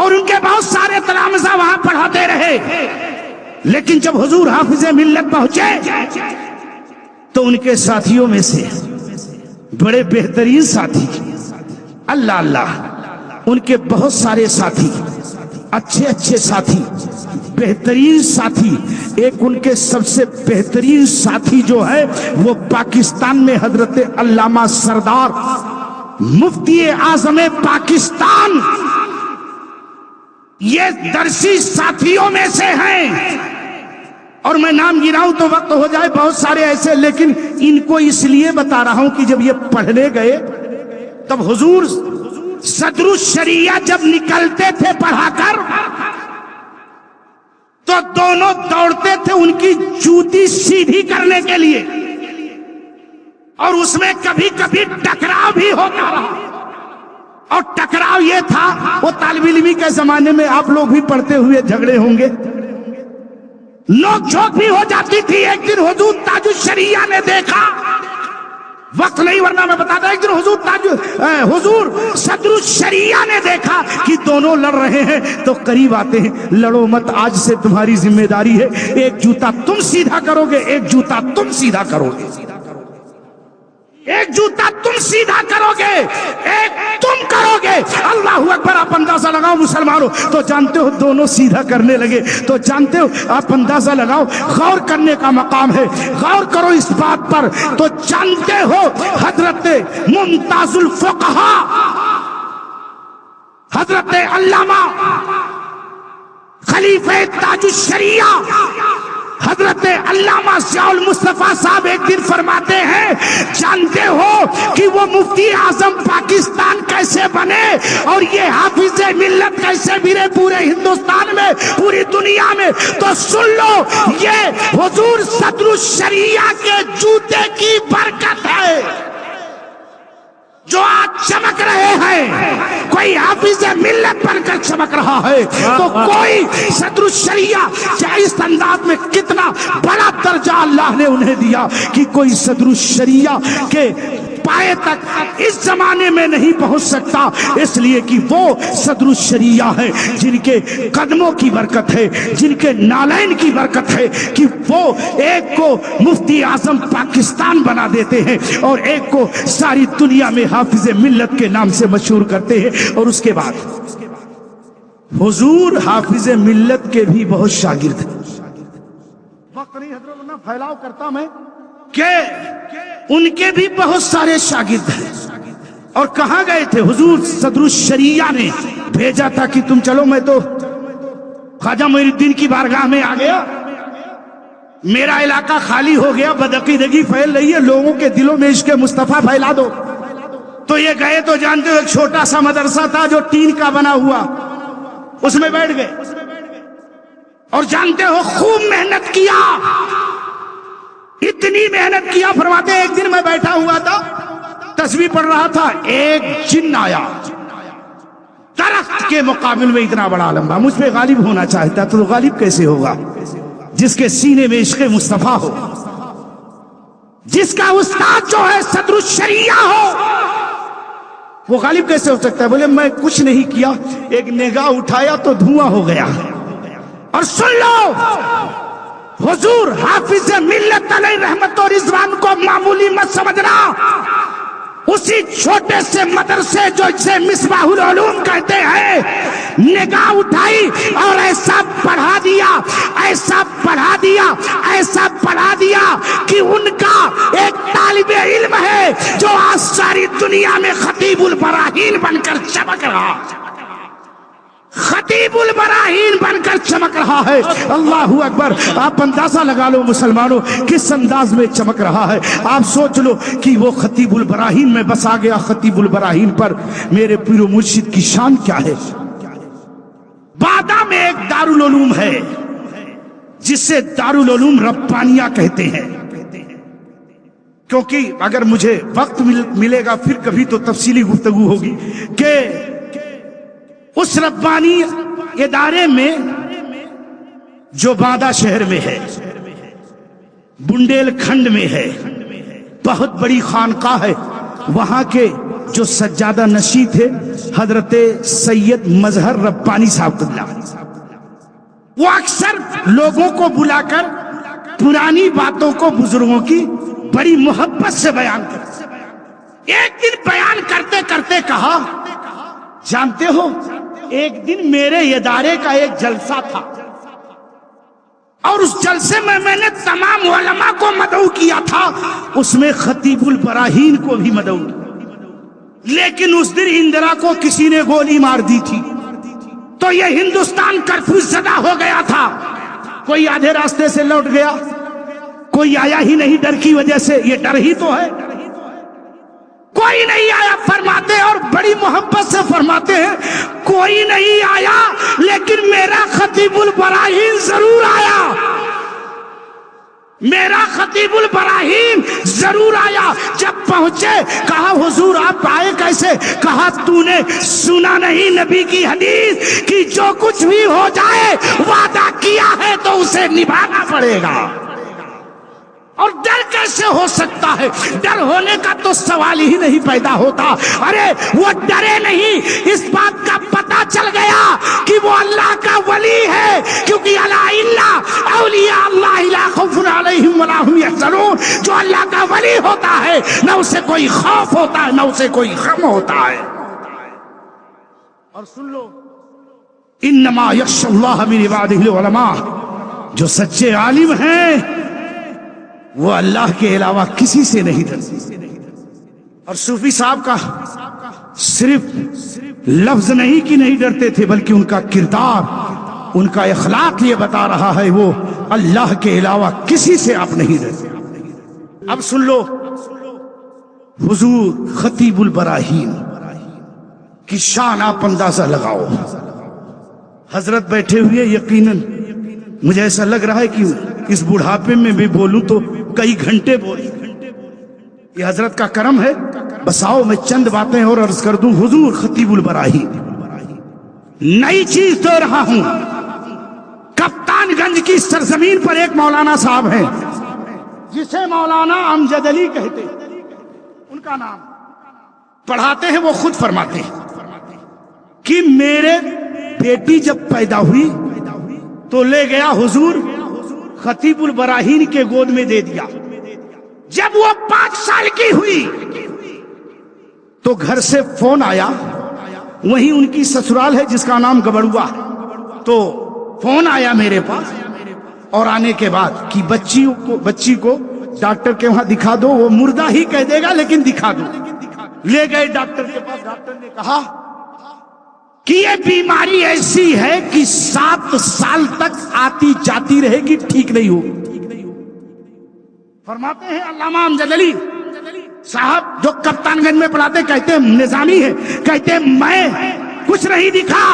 اور ان کے بہت سارے تلامذہ وہاں پڑھاتے رہے. لیکن جب حضور حافظ ملت پہنچے تو ان کے ساتھیوں میں سے بڑے بہترین ساتھی، اللہ اللہ، ان کے بہت سارے ساتھی، اچھے اچھے ساتھی، بہترین ساتھی. ایک ان کے سب سے بہترین ساتھی جو ہے وہ پاکستان میں حضرت علامہ سردار مفتی اعظم پاکستان، یہ درسی ساتھیوں میں سے ہیں. اور میں نام گراؤں تو وقت ہو جائے، بہت سارے ایسے، لیکن ان کو اس لیے بتا رہا ہوں کہ جب یہ پڑھنے گئے تب حضور صدر الشریعہ جب نکلتے تھے پڑھا کر تو دونوں دوڑتے تھے ان کی جوتی سیدھی کرنے کے لیے، اور اس میں کبھی کبھی ٹکراؤ بھی ہوتا رہا. اور ٹکراؤ یہ تھا، وہ طالب علمی کے زمانے میں آپ لوگ بھی پڑھتے ہوئے جھگڑے ہوں گے، نوک جھوک بھی ہو جاتی تھی. ایک دن حضور تاج الشریعہ نے دیکھا، وقت نہیں ورنہ میں بتا دوں، ایک دن حضور صدر الشریعہ نے دیکھا کہ دونوں لڑ رہے ہیں تو قریب آتے ہیں. لڑو مت، آج سے تمہاری ذمہ داری ہے، ایک جوتا تم سیدھا کرو گے، ایک جوتا تم سیدھا کرو گے، ایک جوتا تم سیدھا کرو گے، ایک تم کرو گے. اللہ اکبر. آپ اندازہ لگاؤ مسلمانوں، تو جانتے ہو دونوں سیدھا کرنے لگے. تو جانتے ہو، آپ اندازہ لگاؤ، غور کرنے کا مقام ہے، غور کرو اس بات پر. تو جانتے ہو حضرت ممتاز الفقہا حضرت علامہ خلیفہ تاج الشریعہ حضرت علامہ ضیاء المصطفیٰ صاحب ایک دن فرماتے ہیں، جانتے ہو کہ وہ مفتی اعظم پاکستان کیسے بنے اور یہ حافظ ملت کیسے ملے پورے ہندوستان میں، پوری دنیا میں؟ تو سن لو، یہ حضور صدر الشریعہ کے جوتے کی برکت ہے جو آج چمک رہے ہیں. کوئی حافظ ملت بن کر چمک رہا ہے تو کوئی صدر الشریعہ، چاہے اس انداز میں کتنا بڑا درجہ اللہ نے انہیں دیا کہ کوئی صدر الشریعہ کے پائے تک اس زمانے میں نہیں پہنچ سکتا، اس لیے کہ وہ صدر الشریعہ ہے جن کے قدموں کی برکت ہے، جن کے نالین کی برکت ہے کہ وہ ایک کو مفتی اعظم پاکستان بنا دیتے ہیں اور ایک کو ساری دنیا میں حافظ ملت کے نام سے مشہور کرتے ہیں. اور اس کے بعد حضور حافظ ملت کے بھی بہت شاگرد ہیں. وقت نہیں حضرت نہ پھیلاؤ کرتا میں کہ ان کے بھی بہت سارے شاگرد ہیں. اور کہاں گئے تھے؟ حضور صدر الشریعہ نے بھیجا تھا کہ تم چلو. میں تو خواجہ معین الدین کی بارگاہ میں آ گیا، میرا علاقہ خالی ہو گیا، بدعقیدگی پھیل رہی ہے، لوگوں کے دلوں میں عشق مصطفیٰ پھیلا دو. تو یہ گئے تو جانتے ہو ایک چھوٹا سا مدرسہ تھا جو ٹین کا بنا ہوا، اس میں بیٹھ گئے. اور جانتے ہو خوب محنت کیا، اتنی محنت کیا. فرماتے ایک دن میں بیٹھا ہوا تھا، تسبیح پڑھ رہا تھا، ایک جن آیا درخت کے مقابل میں اتنا بڑا لمبا. مجھ پہ غالب ہونا چاہتا تو غالب کیسے ہوگا؟ جس کے سینے میں عشق مصطفیٰ ہو، جس کا استاد جو ہے صدر الشریعہ ہو، وہ غالب کیسے ہو سکتا ہے؟ بولے میں کچھ نہیں کیا، ایک نگاہ اٹھایا تو دھواں ہو گیا. اور سن لو، حضور حافظ ملت علیہ رحمت و رضوان کو معمولی مت سمجھنا. اسی چھوٹے سے مدرسے جو اسے مصباح العلوم کہتے ہیں، نگاہ اٹھائی اور ایسا پڑھا دیا، ایسا پڑھا دیا، ایسا پڑھا دیا کہ ان کا ایک طالب علم ہے جو آج ساری دنیا میں خطیب البراہین بن کر چمک رہا. خطیب البراہین بن کر چمک رہا ہے. اللہ اکبر. آپ اندازہ لگا لو مسلمانوں کس انداز میں چمک رہا ہے. آپ سوچ لو کہ وہ خطیب البراہین میں بس آ گیا. خطیب البراہین پر میرے پیر و مرشد کی شان کیا ہے. بادا میں ایک دارالعلوم ہے جسے دارالعلوم ربانیہ کہتے ہیں. کیونکہ اگر مجھے وقت ملے گا پھر کبھی تو تفصیلی گفتگو ہوگی کہ اس ربانی ادارے میں جو بادا شہر میں ہے، بنڈیل کھنڈ میں ہے، بہت بڑی خانقاہ ہے. وہاں کے جو سجادہ نشین تھے حضرت سید مظہر ربانی صاحب اللہ، وہ اکثر لوگوں کو بلا کر پرانی باتوں کو بزرگوں کی بڑی محبت سے بیان کرتے. ایک دن بیان کرتے کرتے کہا، جانتے ہو ایک دن میرے ادارے کا ایک جلسہ تھا اور اس جلسے میں نے تمام علماء کو مدعو کیا تھا، اس میں خطیب البراہین کو بھی مدعو کیا. لیکن اس دن اندرا کو کسی نے گولی مار دی تھی تو یہ ہندوستان کرفیو زدہ ہو گیا تھا. کوئی آدھے راستے سے لوٹ گیا، کوئی آیا ہی نہیں ڈر کی وجہ سے. یہ ڈر ہی تو ہے. کوئی نہیں آیا فرماتے اور بڑی محبت سے فرماتے ہیں کوئی نہیں آیا لیکن میرا خطیب البراہین ضرور آیا. میرا خطیب البراہین ضرور آیا. جب پہنچے کہا حضور آپ آئے کیسے؟ کہا تو نے سنا نہیں نبی کی حدیث کہ جو کچھ بھی ہو جائے وعدہ کیا ہے تو اسے نبھانا پڑے گا. اور ڈر کیسے ہو سکتا ہے؟ ڈر ہونے کا تو سوال ہی نہیں پیدا ہوتا. ارے وہ ڈرے نہیں، اس بات کا پتہ چل گیا کہ وہ اللہ کا ولی ہے. کیونکہ الا اللہ اولیاء اللہ لا خوف علیہم ولا هم یحزنون. جو اللہ کا ولی ہوتا ہے نہ اسے کوئی خوف ہوتا ہے نہ اسے کوئی غم ہوتا ہے. اور سن لو، انما یخشی اللہ من عبادہ العلماء. جو سچے عالم ہیں وہ اللہ کے علاوہ کسی سے نہیں ڈرتے. اور صوفی صاحب کا صرف لفظ نہیں کہ نہیں ڈرتے تھے بلکہ ان کا کردار، ان کا اخلاق یہ بتا رہا ہے وہ اللہ کے علاوہ کسی سے آپ نہیں ڈرتے. اب سن لو، حضور خطیب البراہین کی شان آپ اندازہ لگاؤ. حضرت بیٹھے ہوئے، یقیناً مجھے ایسا لگ رہا ہے کہ اس بڑھاپے میں بھی بولوں تو کئی گھنٹے بولوں. یہ حضرت کا کرم ہے. بس آؤ میں چند باتیں اور عرض کر دوں. حضور خطیب البراہین، نئی چیز دو رہا ہوں. کپتان گنج کی سرزمین پر ایک مولانا صاحب ہیں جسے مولانا امجد علی کہتے ہیں. ان کا نام پڑھاتے ہیں. وہ خود فرماتے ہیں کہ میرے بیٹی جب پیدا ہوئی تو لے گیا حضور خطیب البراہین کے گود میں دے دیا. جب وہ 5 سال کی ہوئی تو گھر سے فون آیا. وہیں ان کی سسرال ہے جس کا نام گبڑوا. تو فون آیا میرے پاس اور آنے کے بعد کہ بچی کو ڈاکٹر کے وہاں دکھا دو. وہ مردہ ہی کہہ دے گا لیکن دکھا دو. لے گئے ڈاکٹر کے پاس. ڈاکٹر نے کہا کہ یہ بیماری ایسی ہے کہ 7 سال تک آتی جاتی رہے گی، ٹھیک نہیں ہوگی. فرماتے ہیں علامہ امجد علی صاحب جو کپتان گنج میں پڑھاتے، کہتے ہیں نظامی ہے، کہتے ہیں میں کچھ نہیں دکھا،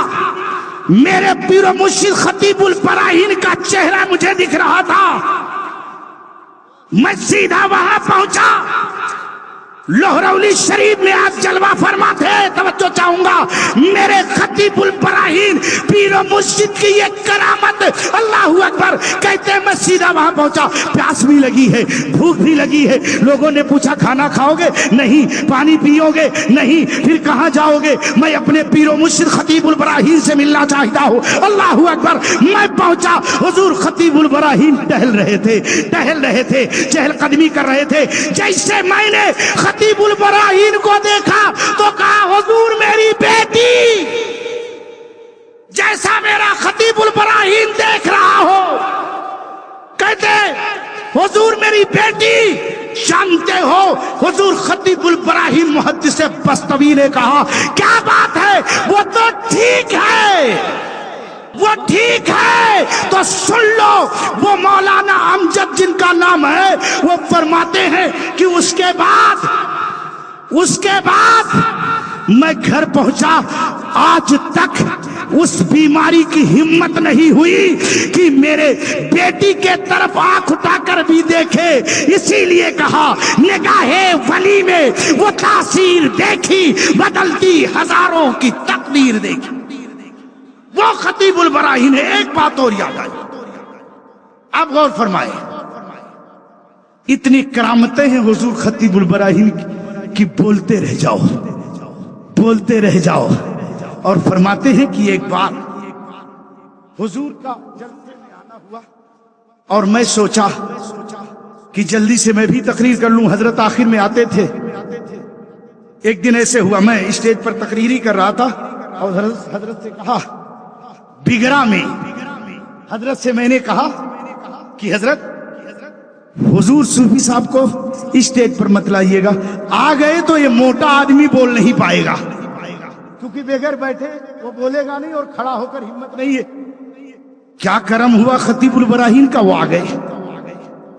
میرے پیر و مرشد خطیب البراہین کا چہرہ مجھے دکھ رہا تھا. میں سیدھا وہاں پہنچا. لہرولی شریف میں آپ جلوہ فرماتے ہیں. توجہ چاہوں گا، میرے خطیب البراہین پیر و مرشد کی یہ کرامت. اللہ اکبر. کہتے ہیں میں سیدھا وہاں پہنچا. پیاس بھی لگی ہے، بھوک بھی لگی ہے. لوگوں نے پوچھا کھانا کھاؤ گے؟ نہیں. پانی پیو گے؟ نہیں. پھر کہاں جاؤ گے؟ میں اپنے پیر و مرشد خطیب البراہین سے ملنا چاہتا ہوں. اللہ اکبر. میں پہنچا. حضور خطیب البراہین ٹہل رہے تھے، چہل قدمی کر رہے تھے. جیسے میں نے خطیب البراہین کو دیکھا تو کہا حضور میری بیٹی جیسا میرا خطیب البراہین دیکھ رہا ہو. کہتے حضور میری بیٹی جانتے ہو حضور خطیب البراہیم محدث بستوی نے کہا کیا بات ہے وہ تو ٹھیک ہے، وہ ٹھیک ہے، تو سن لو وہ مولانا امجد جن کا نام ہے وہ فرماتے ہیں کہ اس کے بعد میں گھر پہنچا، آج تک اس بیماری کی ہمت نہیں ہوئی کہ میرے بیٹی کے طرف آنکھ اٹھا کر بھی دیکھے، اسی لیے کہا نگاہ ولی میں وہ تاثیر دیکھی بدلتی ہزاروں کی تقدیر دیکھی۔ وہ خطیب البراہیم نے ایک بات اور یاد آئی، آپ غور فرمائے، اتنی کرامتیں ہیں حضور خطیب البراہیم کی، بولتے رہ جاؤ بولتے رہ جاؤ۔ اور فرماتے ہیں کہ ایک بار حضور کا جلسے میں آنا ہوا اور میں سوچا کہ جلدی سے میں بھی تقریر کر لوں، حضرت آخر میں آتے تھے۔ ایک دن ایسے ہوا میں اسٹیج پر تقریری کر رہا تھا اور حضرت سے کہا بگرا میں، حضرت سے میں نے کہا کہ حضرت حضور صوفی صاحب کو اسٹیج پر مت لائیے گا، آ گئے تو یہ موٹا آدمی بول نہیں پائے گا، کیونکہ بغیر بیٹھے وہ بولے گا نہیں اور کھڑا ہو کر ہمت نہیں ہے۔ کیا کرم ہوا خطیب البراہیم کا، وہ آ گئے۔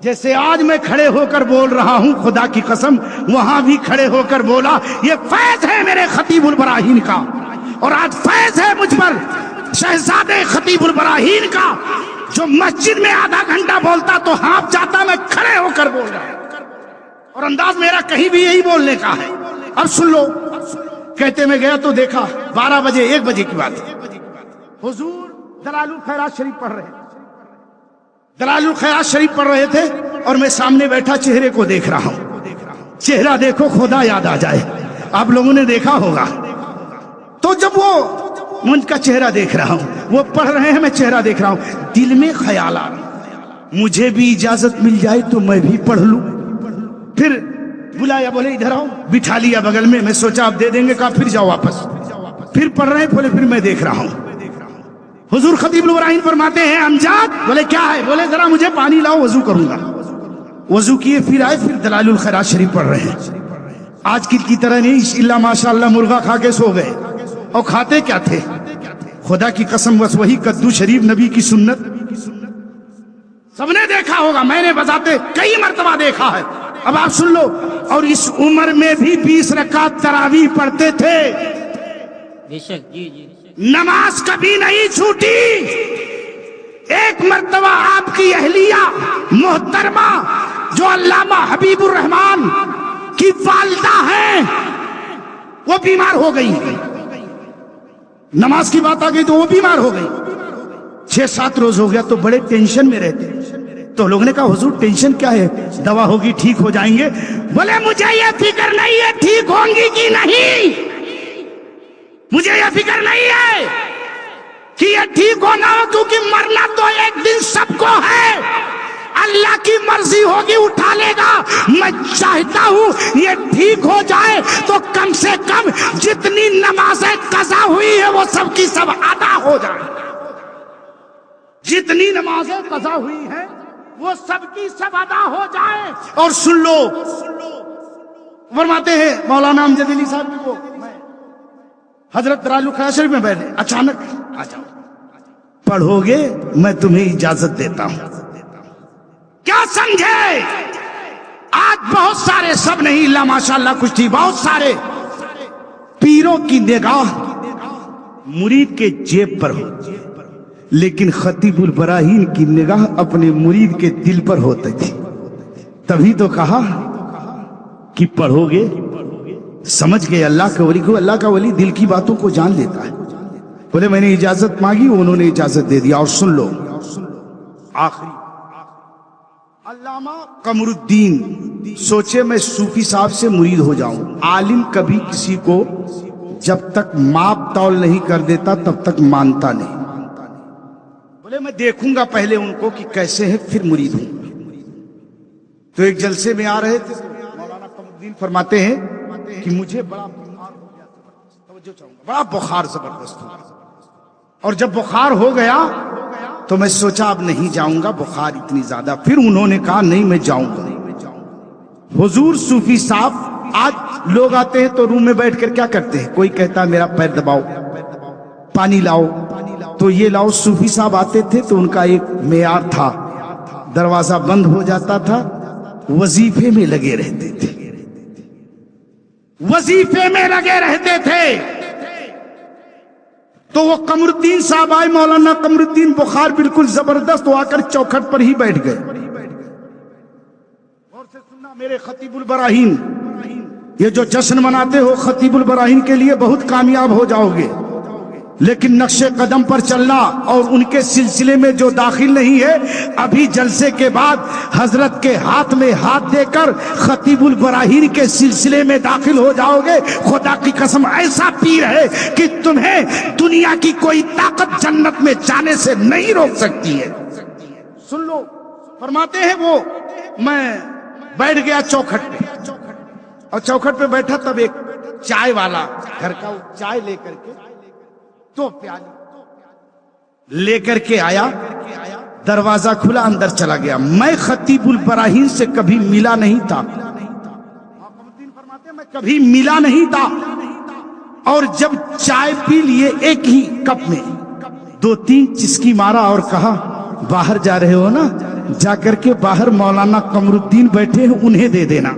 جیسے آج میں کھڑے ہو کر بول رہا ہوں، خدا کی قسم وہاں بھی کھڑے ہو کر بولا، یہ فیض ہے میرے خطیب البراہیم کا، اور آج فیض ہے مجھ پر شہزادے خطیب البراہیم کا، جو مسجد میں آدھا گھنٹہ بولتا تو ہانپ جاتا، میں کھڑے ہو کر بول رہا ہوں، اور انداز میرا کہیں بھی یہی بولنے کا ہے۔ اب سن لو، کہتے میں گیا تو دیکھا 12 بجے 1 بجے کی بات ہے، حضور دلائل الخیرات شریف پڑھ رہے، دلائل الخیرات شریف پڑھ رہے تھے، اور میں سامنے بیٹھا چہرے کو دیکھ رہا ہوں۔ چہرہ دیکھو خدا یاد آ جائے، آپ لوگوں نے دیکھا ہوگا۔ تو جب وہ ان کا چہرہ دیکھ رہا ہوں، وہ پڑھ رہے ہیں، میں چہرہ دیکھ رہا ہوں، دل میں خیال آ رہا، مجھے بھی اجازت مل جائے تو میں بھی پڑھ لوں۔ پھر بلایا، بولے ادھر آؤ، بٹھا لیا بغل میں، میں سوچا آپ دے دیں گے، کہا پھر جاؤ واپس۔ پھر پڑھ رہے ہیں، بولے پھر میں دیکھ رہا ہوں۔ حضور خطیب البراہیم فرماتے ہیں امجد، بولے کیا ہے؟ بولے ذرا مجھے پانی لاؤ، وضو کروں گا۔ وضو کیے، پھر آئے، پھر دلائل الخیرات شریف پڑھ رہے ہیں۔ آج کی طرح نہیں، اللہ ماشاءاللہ مرغا کھا کے سو گئے، اور کھاتے کیا تھے؟ خدا کی قسم بس وہی کدو شریف، نبی کی سنت، سب نے دیکھا ہوگا، میں نے بذاتے کئی مرتبہ دیکھا ہے۔ اب آپ سن لو، اور اس عمر میں بھی 20 رکعت تراویح پڑھتے تھے، بے شک، جی جی، نماز کبھی نہیں چھوٹی۔ ایک مرتبہ آپ کی اہلیہ محترمہ جو علامہ حبیب الرحمان کی والدہ ہیں، وہ بیمار ہو گئی، نماز کی بات آ گئی تو وہ بیمار ہو گئی، 6-7 روز ہو گیا، تو بڑے ٹینشن میں رہتے۔ تو لوگوں نے کہا حضور ٹینشن کیا ہے، دوا ہوگی ٹھیک ہو جائیں گے۔ بولے مجھے یہ فکر نہیں ہے ٹھیک ہوں گی کہ نہیں، مجھے یہ فکر نہیں ہے کہ یہ ٹھیک ہونا ہو، کیونکہ مرنا تو ایک دن سب کو ہے، اللہ کی مرضی ہوگی اٹھا لے گا۔ میں چاہتا ہوں یہ ٹھیک ہو جائے تو کم سے کم جتنی نمازیں قضا ہوئی ہے وہ سب کی سب ادا ہو جائے، جتنی نمازیں قضا ہوئی ہیں وہ سب کی سب ادا ہو جائے۔ اور سن لو، فرماتے ہیں مولانا امجد علی صاحب کی، وہ حضرت دلائل الخیرات شریف میں بیٹھے، اچانک آ جاؤ، پڑھو گے میں تمہیں اجازت دیتا ہوں۔ کیا سمجھے؟ آج بہت سارے، سب نہیں اللہ ماشاءاللہ کچھ تھی، بہت سارے پیروں کی نگاہ مرید کے جیب پر ہو، لیکن خطیب البراہیم کی نگاہ اپنے مرید کے دل پر ہوتی تھی۔ تبھی تو کہا کہ پڑھو گے، سمجھ گئے اللہ کا ولی کو، اللہ کا ولی دل کی باتوں کو جان لیتا ہے۔ بولے میں نے اجازت مانگی، انہوں نے اجازت دے دیا۔ اور سن لو، آخری علامہ قمر الدین سوچے میں صوفی صاحب سے مرید ہو جاؤں۔ عالم کبھی کسی کو جب تک ماپ تول نہیں کر دیتا تب تک مانتا نہیں۔ بولے میں دیکھوں گا پہلے ان کو کہ کیسے ہیں، پھر مرید ہوں۔ تو ایک جلسے میں آ رہے تھے، مولانا قمر الدین فرماتے ہیں کہ مجھے بڑا بخار ہو گیا، توجہ چاہوں گا، بڑا بخار زبردست ہو گیا، اور جب بخار ہو گیا تو میں سوچا اب نہیں جاؤں گا، بخار اتنی زیادہ۔ پھر انہوں نے کہا نہیں میں جاؤں گا، حضور صوفی صاحب آج لوگ آتے ہیں تو روم میں بیٹھ کر کیا کرتے ہیں؟ کوئی کہتا ہے میرا پیر دباؤ، پانی لاؤ، تو یہ لاؤ. صوفی صاحب آتے تھے تو ان کا ایک معیار تھا، دروازہ بند ہو جاتا تھا، وظیفے میں لگے رہتے تھے، وظیفے میں لگے رہتے تھے. تو وہ قمر الدین صاحب آئے، مولانا قمر الدین بخار بالکل زبردست، وہ آ کر چوکھٹ پر ہی بیٹھ گئے. غور سے سننا میرے خطیب البراہین، یہ جو جشن مناتے ہو خطیب البراہین کے لیے بہت کامیاب ہو جاؤ گے، لیکن نقش قدم پر چلنا اور ان کے سلسلے میں جو داخل نہیں ہے، ابھی جلسے کے بعد حضرت کے ہاتھ میں ہاتھ دے کر خطیب البراہین کے سلسلے میں داخل ہو جاؤ گے. خدا کی قسم ایسا پیر ہے کہ تمہیں دنیا کی کوئی طاقت جنت میں جانے سے نہیں روک سکتی ہے. سن لو، فرماتے ہیں وہ میں بیٹھ گیا چوکھٹ پہ، اور چوکھٹ پہ بیٹھا تب ایک چائے والا گھر کا چائے لے کر کے تو پیالی لے کر کے آیا، دروازہ کھلا، اندر چلا گیا. میں خطیب البراہین سے کبھی ملا نہیں تھا، فرماتے میں کبھی ملا نہیں تھا، اور جب چائے پی لیے ایک ہی کپ میں 2-3 چسکی مارا اور کہا باہر جا رہے ہو نا، جا کر کے باہر مولانا قمر الدین بیٹھے ہیں، انہیں دے دینا.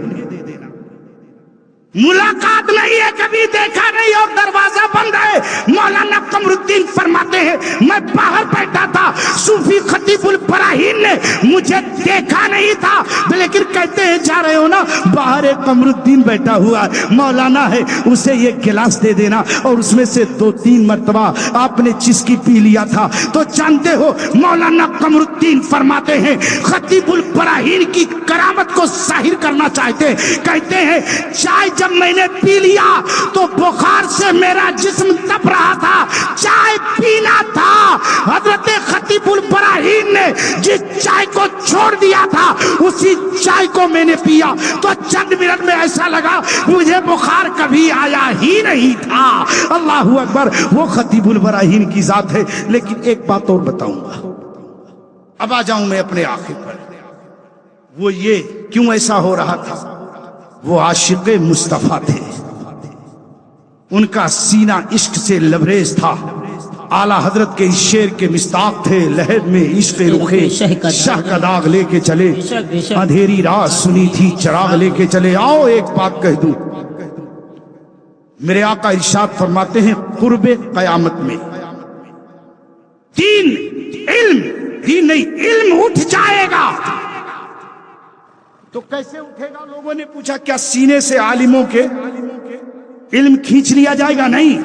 ملاقات نہیں ہے، کبھی دیکھا نہیں اور دروازہ بند ہے. مولانا قمر الدین فرماتے ہیں میں باہر بیٹھا تھا، صوفی خطیب البراہین نے مجھے دیکھا نہیں تھا، لیکن کہتے ہیں جا رہے ہو نا، باہر ایک قمر الدین بیٹھا ہوا ہے، مولانا ہے، اسے یہ گلاس دے دینا. اور اس میں سے 2-3 مرتبہ آپ نے چسکی پی لیا تھا. تو جانتے ہو مولانا قمر الدین فرماتے ہیں خطیب البراہین کی کرامت کو ظاہر کرنا چاہتے ہیں. کہتے ہیں چائے جب میں نے پی لیا تو بخار سے میرا جسم تپ رہا تھا، چائے پینا تھا. حضرت خطیب البراہین نے جس چائے کو چھوڑ دیا تھا اسی چائے کو میں نے پیا تو چند منٹ میں ایسا لگا مجھے بخار کبھی آیا ہی نہیں تھا. اللہ اکبر، وہ خطیب البراہین کی ذات ہے. لیکن ایک بات اور بتاؤں گا، اب آ جاؤں میں اپنے آخر پر. وہ یہ کیوں ایسا ہو رہا تھا؟ وہ عاشق مصطفیٰ تھے، ان کا سینہ عشق سے لبریز تھا. اعلیٰ حضرت کے اس شعر کے مصداق تھے، لہر میں عشق رخے شاہ کا داغ لے کے چلے، اندھیری رات سنی تھی چراغ لے کے چلے. آؤ ایک بات کہہ دوں، میرے آقا ارشاد فرماتے ہیں قرب قیامت میں دین نہیں علم اٹھ جائے گا. تو کیسے اٹھے گا؟ لوگوں نے پوچھا کیا سینے سے عالموں کے علم کھینچ لیا جائے گا؟ نہیں.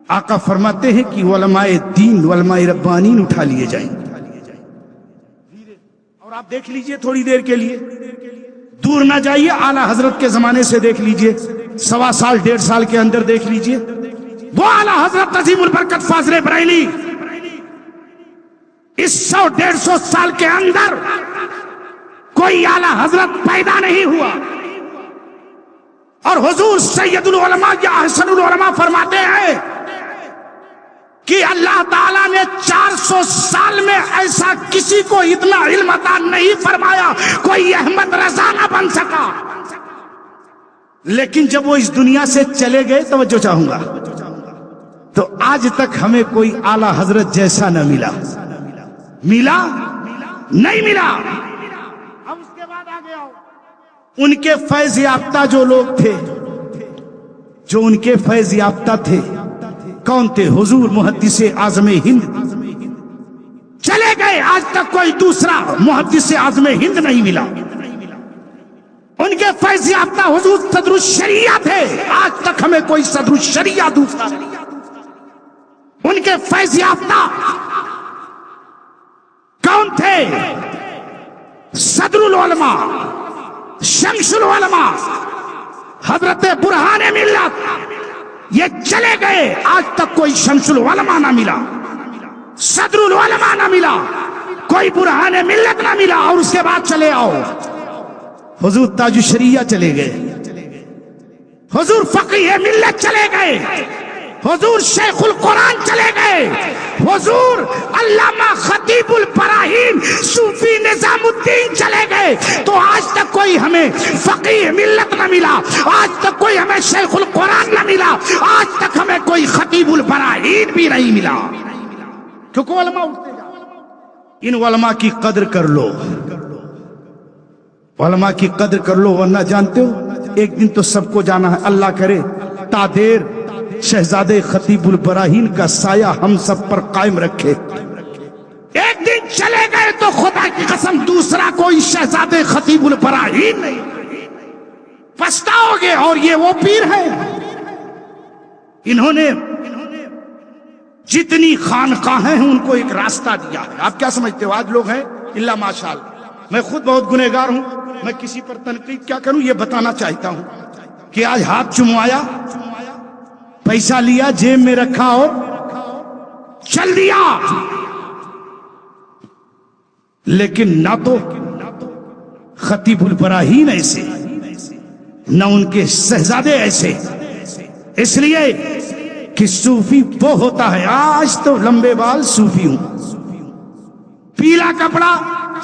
آقا فرماتے ہیں کہ علماء دین، علماء ربانین اٹھا لیے جائیں. اور آپ دیکھ لیجئے تھوڑی دیر کے لیے، دور نہ جائیے، اعلیٰ حضرت کے زمانے سے دیکھ لیجئے، 1.25 سال 1.5 سال کے اندر دیکھ لیجئے، وہ اعلیٰ حضرت عظیم البرکت فاضل بریلی اس 100-150 سال کے اندر کوئی اعلیٰ حضرت پیدا نہیں ہوا. اور حضور سید العلماء یا احسن العلماء فرماتے ہیں کہ اللہ تعالیٰ نے 400 سال میں ایسا کسی کو اتنا علم عطا نہیں فرمایا، کوئی احمد رضا نہ بن سکا. لیکن جب وہ اس دنیا سے چلے گئے، توجہ چاہوں گا، تو آج تک ہمیں کوئی اعلیٰ حضرت جیسا نہ ملا نہیں ملا. اب اس کے بعد آگے آؤ، ان کے فیض یافتہ جو لوگ تھے، جو ان کے فیض یافتہ تھے، کون تھے؟ حضور محدث اعظم ہند چلے گئے، آج تک کوئی دوسرا محدث اعظم ہند نہیں ملا. ان کے فیض یافتہ حضور صدر الشریعہ تھے، آج تک ہمیں کوئی صدر الشریعہ دوسرا. ان کے فیض یافتہ کون تھے؟ صدر العلماء، شمس العلماء، حضرت برہان ملت. یہ چلے گئے، آج تک کوئی شمس العلماء نہ ملا، صدر العلماء نہ ملا، کوئی برہان ملت نہ ملا. اور اس کے بعد چلے آؤ، حضور تاج الشریعہ چلے گئے، حضور فقیہ ملت چلے گئے، حضور شیخ القرآن چلے گئے، حضور علامہ خطیب البراہین صوفی نظام الدین چلے گئے. تو آج تک کوئی کوئی ہمیں فقیہ ملت نہ ملا، آج تک کوئی ہمیں شیخ القرآن نہ ملا، آج تک ہمیں کوئی خطیب البراہین بھی نہیں ملا، کیونکہ علماء اٹھتے جا۔ ان علماء کی قدر کر لو، علماء کی قدر کر لو، ورنہ جانتے ہو ایک دن تو سب کو جانا ہے۔ اللہ کرے تا دیر شہزادے خطیب البراہین کا سایہ ہم سب پر قائم رکھے۔ ایک دن چلے گئے تو خدا کی قسم دوسرا کوئی شہزادے خطیب البراہین نہیں، پچھتاؤ گے۔ اور یہ وہ پیر ہیں، انہوں نے جتنی خانقاہیں ہیں ان کو ایک راستہ دیا ہے۔ آپ کیا سمجھتے ہو آج لوگ ہیں اللہ ماشاءاللہ؟ میں خود بہت گنہگار ہوں، میں کسی پر تنقید کیا کروں، یہ بتانا چاہتا ہوں کہ آج ہاتھ چموایا، پیسہ لیا، جیب میں رکھا اور چل دیا، لیکن نہ تو خطیب البراہین ایسے، نہ ان کے شہزادے ایسے۔ اس لیے کہ صوفی وہ ہوتا ہے، آج تو لمبے بال صوفی ہوں، پیلا کپڑا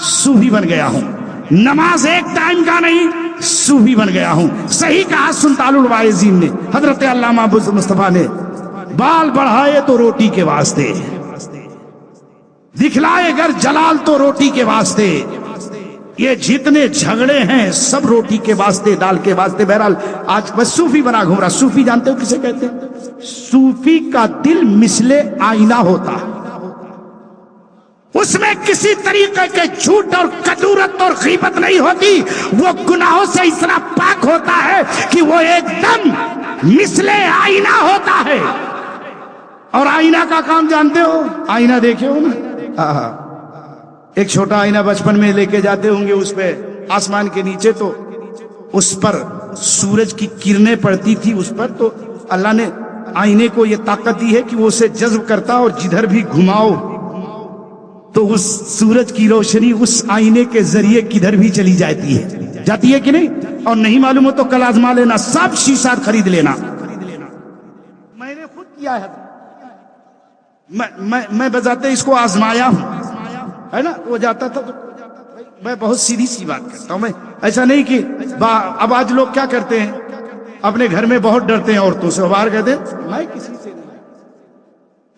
صوفی بن گیا ہوں، نماز ایک ٹائم کا نہیں صوفی بن گیا ہوں۔ صحیح کہا سلطان الواعظین نے، حضرت علامہ ابو مصطفیٰ نے، بال بڑھائے تو روٹی کے واسطے، دکھلائے گر جلال تو روٹی کے واسطے۔ یہ جتنے جھگڑے ہیں سب روٹی کے واسطے، دال کے واسطے۔ بہرحال آج بس صوفی بنا گھوم رہا۔ صوفی جانتے ہو کسے کہتے ہیں؟ صوفی کا دل مثل آئینہ ہوتا، اس میں کسی طریقے کے جھوٹ اور کدورت اور غیبت نہیں ہوتی، وہ گناہوں سے اتنا پاک ہوتا ہے کہ وہ ایک دم مثل آئینہ ہوتا ہے۔ اور آئینہ کا کام جانتے ہو؟ آئینہ دیکھے ہو نا، ایک چھوٹا آئینہ بچپن میں لے کے جاتے ہوں گے اس پہ آسمان کے نیچے، تو اس پر سورج کی کرنیں پڑتی تھی اس پر، تو اللہ نے آئینے کو یہ طاقت دی ہے کہ وہ اسے جذب کرتا اور جدھر بھی گھماؤ تو اس سورج کی روشنی اس آئینے کے ذریعے کدھر بھی چلی جاتی ہے، جاتی ہے کہ نہیں؟ اور نہیں معلوم ہو تو کل آزما لینا، سب شیشات خرید لینا۔ میں نے خود کیا ہے، میں بذات اس کو آزمایا ہوں، ہے نا؟ وہ جاتا تھا تو میں بہت سیدھی سی بات کرتا ہوں، میں ایسا نہیں کہ اب آج لوگ کیا کرتے ہیں، اپنے گھر میں بہت ڈرتے ہیں عورتوں سے، باہر کہتے ہیں میں کسی سے نہیں،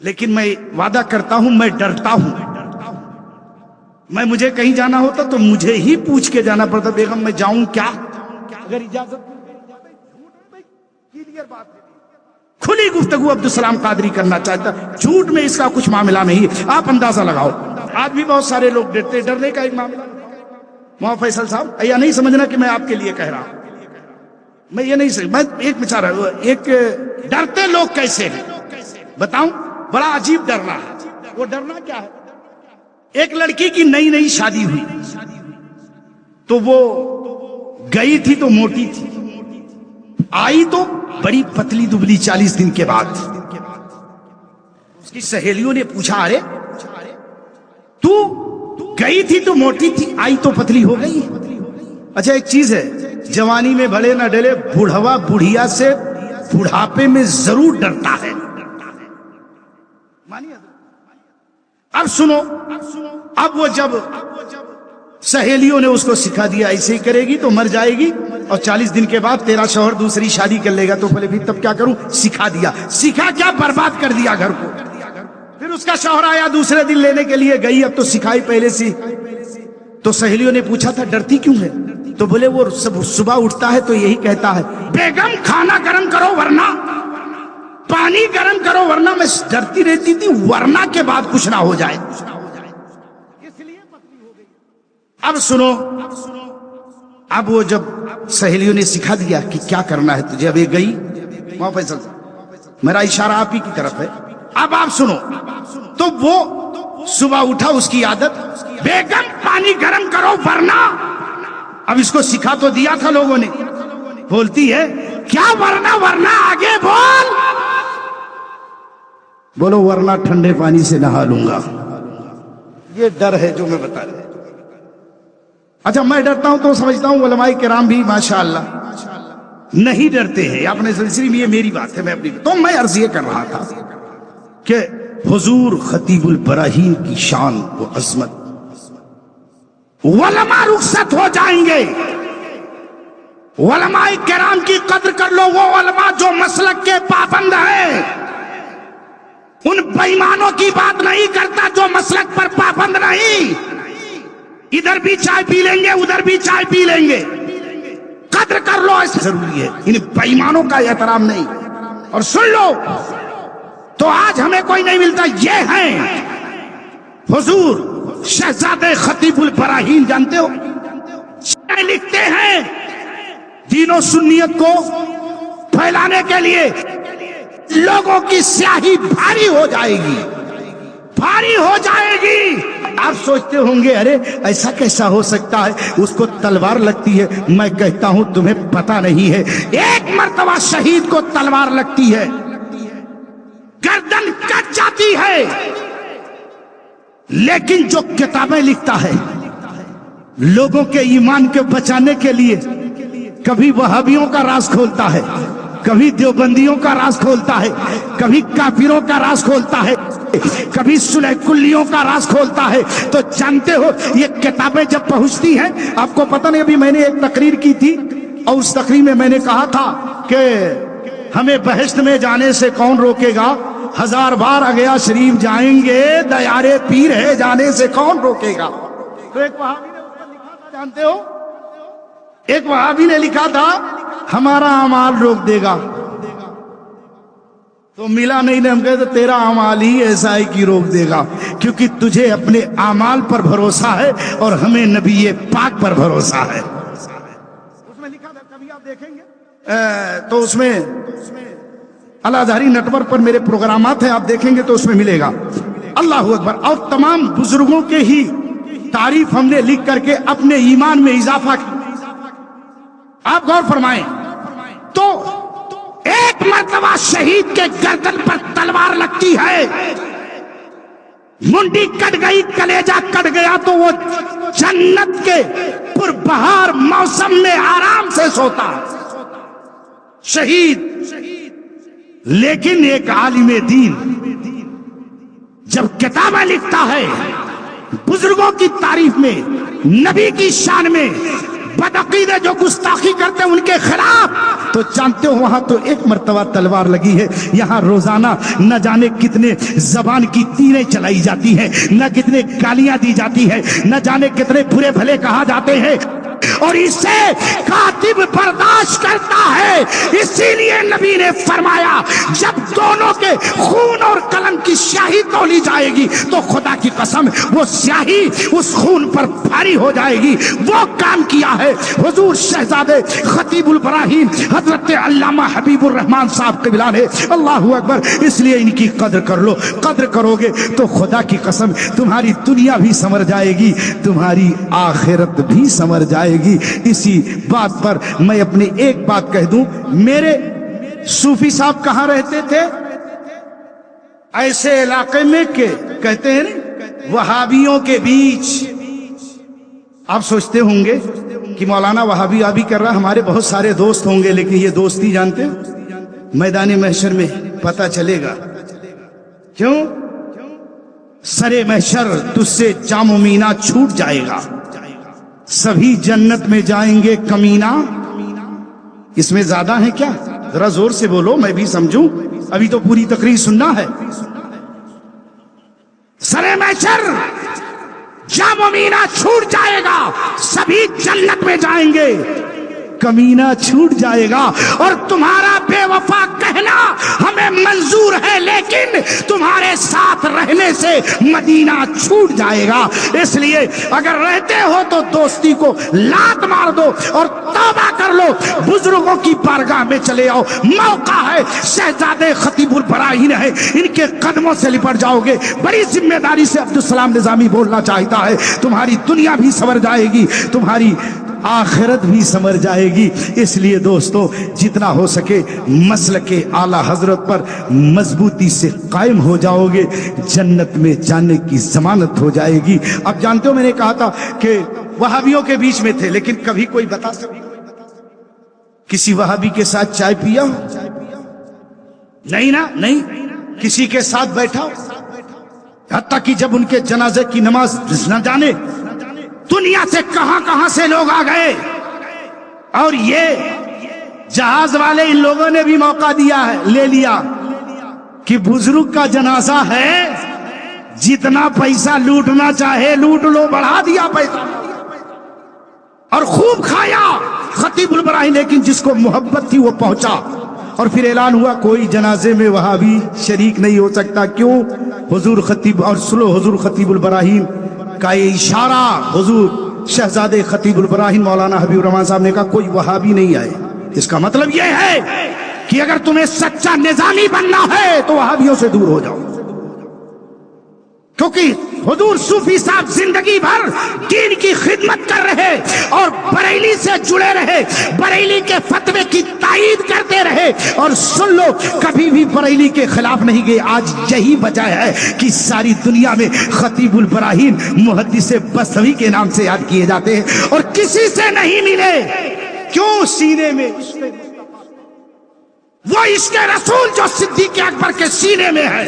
لیکن میں وعدہ کرتا ہوں میں ڈرتا ہوں۔ میں مجھے کہیں جانا ہوتا تو مجھے ہی پوچھ کے جانا پڑتا، بیگم میں جاؤں کیا؟ اگر اجازت کھلی گفتگو عبدالسلام قادری کرنا چاہتا، جھوٹ میں اس کا کچھ معاملہ نہیں، آپ اندازہ لگاؤ۔ آج بھی بہت سارے لوگ ڈرتے، ڈرنے کا ایک معاملہ۔ محمد فیصل صاحب یا نہیں سمجھنا کہ میں آپ کے لیے کہہ رہا ہوں، میں یہ نہیں سمجھ، میں ایک بیچارہ ایک ڈرتے لوگ کیسے ہیں بتاؤں؟ بڑا عجیب ڈرنا ہے۔ وہ ڈرنا کیا ہے؟ ایک لڑکی کی نئی نئی شادی ہوئی تو وہ گئی تھی تو موٹی تھی، آئی تو بڑی پتلی دبلی 40 دن کے بعد۔ اس کی سہیلیوں نے پوچھا ارے تو گئی تھی تو موٹی تھی، آئی تو پتلی ہو گئی۔ اچھا ایک چیز ہے، جوانی میں بھلے نہ ڈلے، بوڑھوا بڑھیا سے بڑھاپے میں ضرور ڈرتا ہے۔ اب سنو، اب وہ جب سہیلیوں نے اس کو سکھا دیا ایسے ہی کرے گی تو مر جائے گی، اور 40 دن کے بعد تیرا شوہر دوسری شادی کر لے گا، تو بولے پھر تب کیا کروں؟ سکھا دیا، سکھا کیا برباد کر دیا گھر کو۔ پھر اس کا شوہر آیا دوسرے دن لینے کے لیے، گئی اب تو سکھائی پہلے سے، تو سہیلیوں نے پوچھا تھا ڈرتی کیوں ہے؟ تو بولے وہ صبح اٹھتا ہے تو یہی کہتا ہے بیگم کھانا گرم کرو ورنہ، پانی گرم کرو ورنہ، میں ڈرتی رہتی تھی ورنہ کے بعد کچھ نہ ہو جائے، اس لیے پتلی ہو گئی۔ اب سنو، اب وہ جب سہیلیوں نے سکھا دیا کہ کیا کرنا ہے تجھے، اب یہ گئی، وہاں فیصل میرا اشارہ آپ ہی کی طرف ہے، اب آپ سنو، تو وہ صبح اٹھا، اس کی عادت بیگم پانی گرم کرو ورنہ، اب اس کو سکھا تو دیا تھا لوگوں نے، بولتی ہے کیا ورنہ؟ ورنہ آگے بول، بولو ورنہ ٹھنڈے پانی سے نہا لوں گا۔ یہ ڈر ہے جو میں بتا رہا ہوں۔ اچھا میں ڈرتا ہوں تو سمجھتا ہوں علماء کرام بھی ماشاءاللہ نہیں ڈرتے ہیں، اپنے سلسلے میں، یہ میری بات ہے، میں اپنی تو میں عرض یہ کر رہا تھا کہ حضور خطیب البراہین کی شان و عظمت، علماء رخصت ہو جائیں گے، علماء کرام کی قدر کر لو، وہ علماء جو مسلک کے پابند ہیں، ان بےایمانوں کی بات نہیں کرتا جو مسلک پر پابند نہیں، ادھر بھی چائے پی لیں گے ادھر بھی چائے پی لیں گے، قدر کر لو، ایسا ضروری ہے، ان بےایمانوں کا احترام نہیں۔ اور سن لو، تو آج ہمیں کوئی نہیں ملتا، یہ ہیں حضور شہزادے خطیب البراہیم، جانتے ہو لکھتے ہیں دین و سنیت کو پھیلانے کے لیے لوگوں کی سیاہی بھاری ہو جائے گی، بھاری ہو جائے گی۔ آپ سوچتے ہوں گے ارے ایسا کیسا ہو سکتا ہے، اس کو تلوار لگتی ہے۔ میں کہتا ہوں تمہیں پتہ نہیں ہے، ایک مرتبہ شہید کو تلوار لگتی ہے، گردن کٹ جاتی ہے، لیکن جو کتابیں لکھتا ہے لوگوں کے ایمان کے بچانے کے لیے، کبھی وہابیوں کا راز کھولتا ہے، کبھی دیوبندیوں کا راز کھولتا ہے، کبھی کافروں کا راز کھولتا ہے، کبھی صلح کلیوں کا راز کھولتا ہے۔ تو جانتے ہو یہ کتابیں جب پہنچتی ہیں، آپ کو پتہ نہیں، ابھی میں نے ایک تقریر کی تھی اور اس تقریر میں میں نے کہا تھا کہ ہمیں بہشت میں جانے سے کون روکے گا، 1000 بار اگیا شریف جائیں گے، دیارے پیر ہے جانے سے کون روکے گا۔ تو ایک وہابی نے اس پر لکھا تھا، جانتے ہو، ایک وہابی نے لکھا تھا ہمارا اعمال روک دے گا، تو ملا نہیں، ہم کہتے تیرا اعمال ہی ایسا ہے کہ روک دے گا، کیونکہ تجھے اپنے اعمال پر بھروسہ ہے اور ہمیں نبی پاک پر بھروسہ ہے۔ اس میں لکھا تھا، کبھی آپ دیکھیں گے تو اس میں الازہری نیٹ ورک پر میرے پروگرامات ہیں، آپ دیکھیں گے تو اس میں ملے گا۔ اللہ اکبر۔ اور تمام بزرگوں کے ہی تعریف ہم نے لکھ کر کے اپنے ایمان میں اضافہ کیا۔ آپ غور فرمائیں تو ایک مرتبہ شہید کے گردن پر تلوار لگتی ہے، منڈی کٹ گئی، کلیجہ کٹ گیا، تو وہ جنت کے پربہار موسم میں آرام سے سوتا شہید۔ لیکن ایک عالم دین جب کتابیں لکھتا ہے بزرگوں کی تعریف میں، نبی کی شان میں، بدعقیدے جو گستاخی کرتے ہیں ان کے خلاف، تو جانتے ہو وہاں تو ایک مرتبہ تلوار لگی ہے، یہاں روزانہ نہ جانے کتنے زبان کی تیریں چلائی جاتی ہیں، نہ کتنے گالیاں دی جاتی ہیں، نہ جانے کتنے برے بھلے کہا جاتے ہیں، اور اسے کاتب برداشت کرتا ہے۔ اسی لیے نبی نے فرمایا جب دونوں کے خون اور قلم کی سیاہی تولی جائے گی تو خدا کی قسم وہ سیاہی اس خون پر بھاری ہو جائے گی۔ وہ کام کیا ہے حضور شہزادے خطیب البراہیم حضرت علامہ حبیب الرحمان صاحب قبلہ نے۔ اللہ اکبر۔ اس لیے ان کی قدر کر لو، قدر کرو گے تو خدا کی قسم تمہاری دنیا بھی سنور جائے گی، تمہاری آخرت بھی سنور جائے گی۔ اسی بات پر میں اپنی ایک بات کہہ دوں، میرے صوفی صاحب کہاں رہتے تھے؟ ایسے علاقے میں کہ کہتے ہیں وہابیوں کے بیچ۔ آپ سوچتے ہوں گے کہ مولانا وہابی آبی کر رہا، ہمارے بہت سارے دوست ہوں گے، لیکن یہ دوستی جانتے میدان محشر میں پتہ چلے گا۔ کیوں؟ سرے محشر تجھ سے جام و مینا چھوٹ جائے گا، سبھی جنت میں جائیں گے کمینہ۔ اس میں زیادہ ہے کیا؟ ذرا زور سے بولو میں بھی سمجھوں، ابھی تو پوری تقریر سننا ہے۔ سرے محشر جام و مینا چھوٹ جائے گا، سبھی جنت میں جائیں گے، کمینہ چھوٹ جائے گا، اور تمہارا بے وفا کہنا ہمیں منظور ہے، لیکن تمہارے ساتھ رہنے سے مدینہ چھوٹ جائے گا۔ اس لیے اگر رہتے ہو تو دوستی کو لات مار دو اور توبہ کر لو، بزرگوں کی بارگاہ میں چلے آؤ، موقع ہے۔ شہزادے خطیب البراہیم ہے، ان کے قدموں سے لپٹ جاؤ گے۔ بڑی ذمہ داری سے عبدالسلام نظامی بولنا چاہتا ہے، تمہاری دنیا بھی سنور جائے گی، تمہاری آخرت بھی سمر جائے گی۔ اس لیے دوستو جتنا ہو سکے مسلک اعلی حضرت پر مضبوطی سے قائم ہو جاؤ گے، جنت میں جانے کی ضمانت ہو جائے گی۔ اب جانتے ہو میں نے کہا تھا کہ وہابیوں کے بیچ میں تھے، لیکن کبھی کوئی بتا سکتا کسی وہابی کے ساتھ چائے پیا؟ نہیں نا، نہیں۔ کسی کے ساتھ بیٹھا؟ حتیٰ کہ جب ان کے جنازے کی نماز نہ جانے دنیا سے کہاں کہاں سے لوگ آ گئے، اور یہ جہاز والے ان لوگوں نے بھی موقع دیا ہے، لے لیا کہ بزرگ کا جنازہ ہے، جتنا پیسہ لوٹنا چاہے لوٹ لو، بڑھا دیا پیسہ اور خوب کھایا خطیب البراہیم، لیکن جس کو محبت تھی وہ پہنچا۔ اور پھر اعلان ہوا کوئی جنازے میں وہاں بھی شریک نہیں ہو سکتا۔ کیوں؟ حضور خطیب اور سلو حضور خطیب البراہیم کا یہ اشارہ، حضور شہزادے خطیب البراہیم مولانا حبیب الرحمان صاحب نے کہا کوئی وہابی نہیں آئے۔ اس کا مطلب یہ ہے کہ اگر تمہیں سچا نظامی بننا ہے تو وہابیوں سے دور ہو جاؤ، کیونکہ حضور صوفی صاحب زندگی بھر دین کی خدمت کر رہے اور بریلی سے جڑے رہے، بریلی کے فتوے کی تائید کرتے رہے، اور سن لو کبھی بھی بریلی کے خلاف نہیں گئے۔ آج یہی وجہ ہے کہ ساری دنیا میں خطیب البراہیم محدث بصری کے نام سے یاد کیے جاتے ہیں اور کسی سے نہیں ملے۔ کیوں؟ سینے میں وہ عشق رسول جو صدیق اکبر کے سینے میں ہے،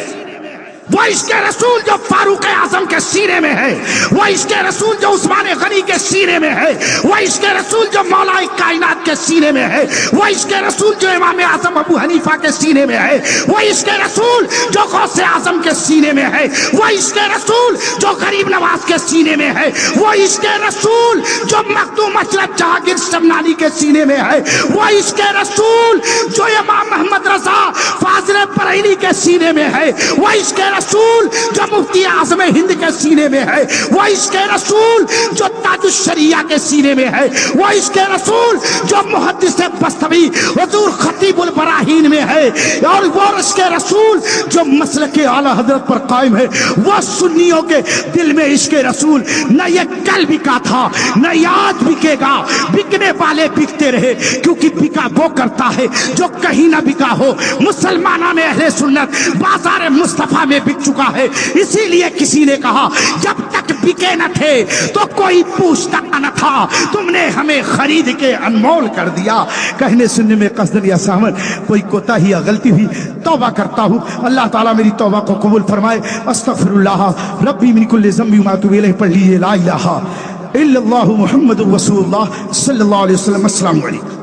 وہ عشق رسول جو فاروق اعظم کے سینے میں ہے، وہ عشق رسول جو عثمان غنی کے سینے میں ہے، وہ عشق رسول جو مولا کائنات کے سینے میں ہے، وہ عشق رسول جو امام اعظم ابو حنیفہ کے سینے میں ہے، وہ عشق رسول جو غوث اعظم کے سینے میں ہے، وہ عشق رسول جو غریب نواز کے سینے میں ہے، وہ عشق رسول جو مخدوم اشرف جہانگیر شمنانی کے سینے میں ہے، وہ عشق رسول جو امام محمد رضا فاضل بریلی کے سینے میں ہے، وہ عشق رسول جو مفتی اعظم ہند کے سینے میں ہے، وہ عشق رسول جو تاج الشریعہ کے سینے میں ہے، وہ عشق رسول جو محدث بستوی حضور خطیب البراہیم میں ہے، اور وہ عشق رسول جو مسلک اعلی حضرت پر قائم ہے۔ وہ سنیوں کے دل میں عشق رسول نہ یہ کل بکا تھا نہ یہ آج بکے گا، بکنے والے بکتے رہے، کیونکہ بکا وہ کرتا ہے جو کہیں نہ بکا ہو۔ مسلمانہ میں اہل سنت بازار مصطفیٰ میں بک چکا ہے، اسی لیے کسی نے کہا جب تک بکے نہ تھے تو کوئی پوچھتا نہ تھا، تم نے ہمیں خرید کے انمول کر دیا۔ کہنے سننے میں قصدن یا سہمن کوئی کوتاہی یا غلطی ہوئی توبہ کرتا ہوں، اللہ تعالیٰ میری توبہ کو قبول فرمائے۔ استغفر اللہ ربی من کل ذنب و اتوب الیہ، پڑھ لیجیے لا الہ الا اللہ محمد رسول اللہ صلی اللہ علیہ وسلم۔ السلام علیکم۔